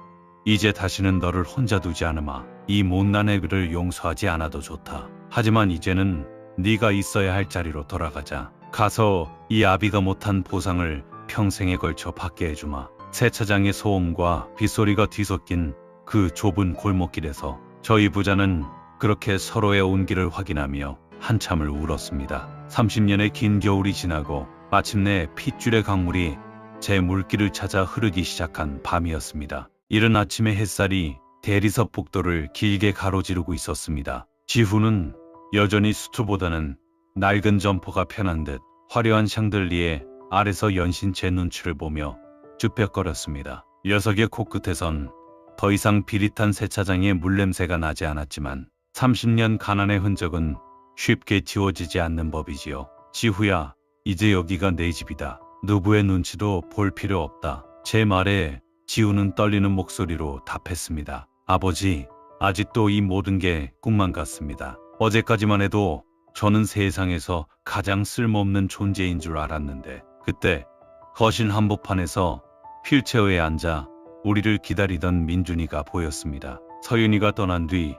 이제 다시는 너를 혼자 두지 않으마. 이 못난 애를 용서하지 않아도 좋다. 하지만 이제는 네가 있어야 할 자리로 돌아가자. 가서 이 아비가 못한 보상을 평생에 걸쳐 받게 해주마. 세차장의 소음과 빗소리가 뒤섞인 그 좁은 골목길에서 저희 부자는 그렇게 서로의 온기를 확인하며 한참을 울었습니다. 30년의 긴 겨울이 지나고 마침내 핏줄의 강물이 제 물길을 찾아 흐르기 시작한 밤이었습니다. 이른 아침에 햇살이 대리석 복도를 길게 가로지르고 있었습니다. 지후는 여전히 수트보다는 낡은 점퍼가 편한 듯 화려한 샹들리에 아래서 연신 제 눈치를 보며 쭈뼛거렸습니다. 녀석의 코끝에선 더 이상 비릿한 세차장의 물냄새가 나지 않았지만 30년 가난의 흔적은 쉽게 지워지지 않는 법이지요. 지후야, 이제 여기가 내 집이다. 누구의 눈치도 볼 필요 없다. 제 말에 지우는 떨리는 목소리로 답했습니다. 아버지, 아직도 이 모든 게 꿈만 같습니다. 어제까지만 해도 저는 세상에서 가장 쓸모없는 존재인 줄 알았는데 그때 거실 한복판에서 휠체어에 앉아 우리를 기다리던 민준이가 보였습니다. 서윤이가 떠난 뒤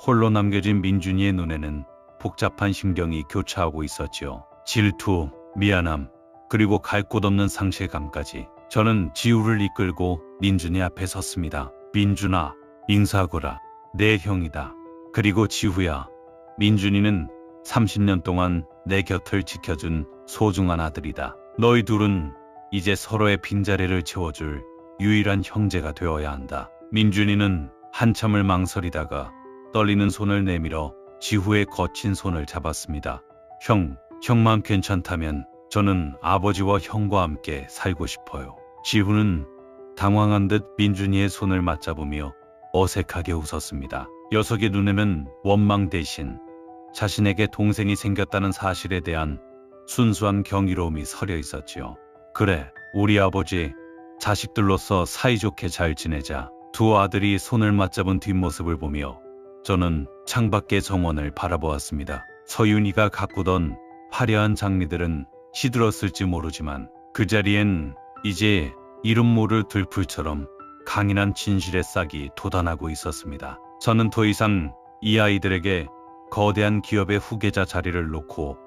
홀로 남겨진 민준이의 눈에는 복잡한 심경이 교차하고 있었지요. 질투, 미안함, 그리고 갈 곳 없는 상실감까지. 저는 지우를 이끌고 민준이 앞에 섰습니다. 민준아, 인사하거라. 내 형이다. 그리고 지후야, 민준이는 30년 동안 내 곁을 지켜준 소중한 아들이다. 너희 둘은 이제 서로의 빈자리를 채워줄 유일한 형제가 되어야 한다. 민준이는 한참을 망설이다가 떨리는 손을 내밀어 지후의 거친 손을 잡았습니다. 형만 괜찮다면 저는 아버지와 형과 함께 살고 싶어요. 지후는 당황한 듯 민준이의 손을 맞잡으며 어색하게 웃었습니다. 녀석의 눈에는 원망 대신 자신에게 동생이 생겼다는 사실에 대한 순수한 경이로움이 서려 있었지요. 그래, 우리 아버지, 자식들로서 사이좋게 잘 지내자. 두 아들이 손을 맞잡은 뒷모습을 보며 저는 창밖의 정원을 바라보았습니다. 서윤이가 가꾸던 화려한 장미들은 시들었을지 모르지만 그 자리엔 이제 이름 모를 들풀처럼 강인한 진실의 싹이 돋아나고 있었습니다. 저는 더 이상 이 아이들에게 거대한 기업의 후계자 자리를 놓고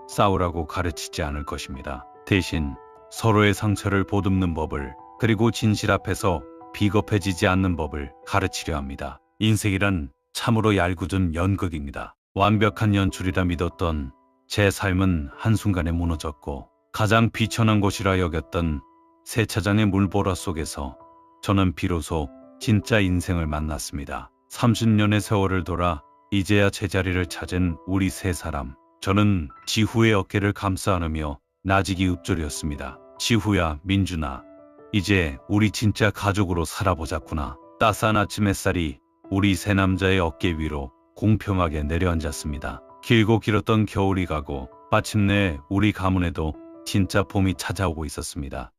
싸우라고 가르치지 않을 것입니다. 대신 서로의 상처를 보듬는 법을, 그리고 진실 앞에서 비겁해지지 않는 법을 가르치려 합니다. 인생이란 참으로 얄궂은 연극입니다. 완벽한 연출이라 믿었던 제 삶은 한순간에 무너졌고 가장 비천한 곳이라 여겼던 세차장의 물보라 속에서 저는 비로소 진짜 인생을 만났습니다. 30년의 세월을 돌아 이제야 제자리를 찾은 우리 세 사람. 저는 지후의 어깨를 감싸 안으며 나직이 읊조렸습니다. 지후야, 민준아, 이제 우리 진짜 가족으로 살아보자꾸나. 따스한 아침 햇살이 우리 세 남자의 어깨 위로 공평하게 내려앉았습니다. 길고 길었던 겨울이 가고 마침내 우리 가문에도 진짜 봄이 찾아오고 있었습니다.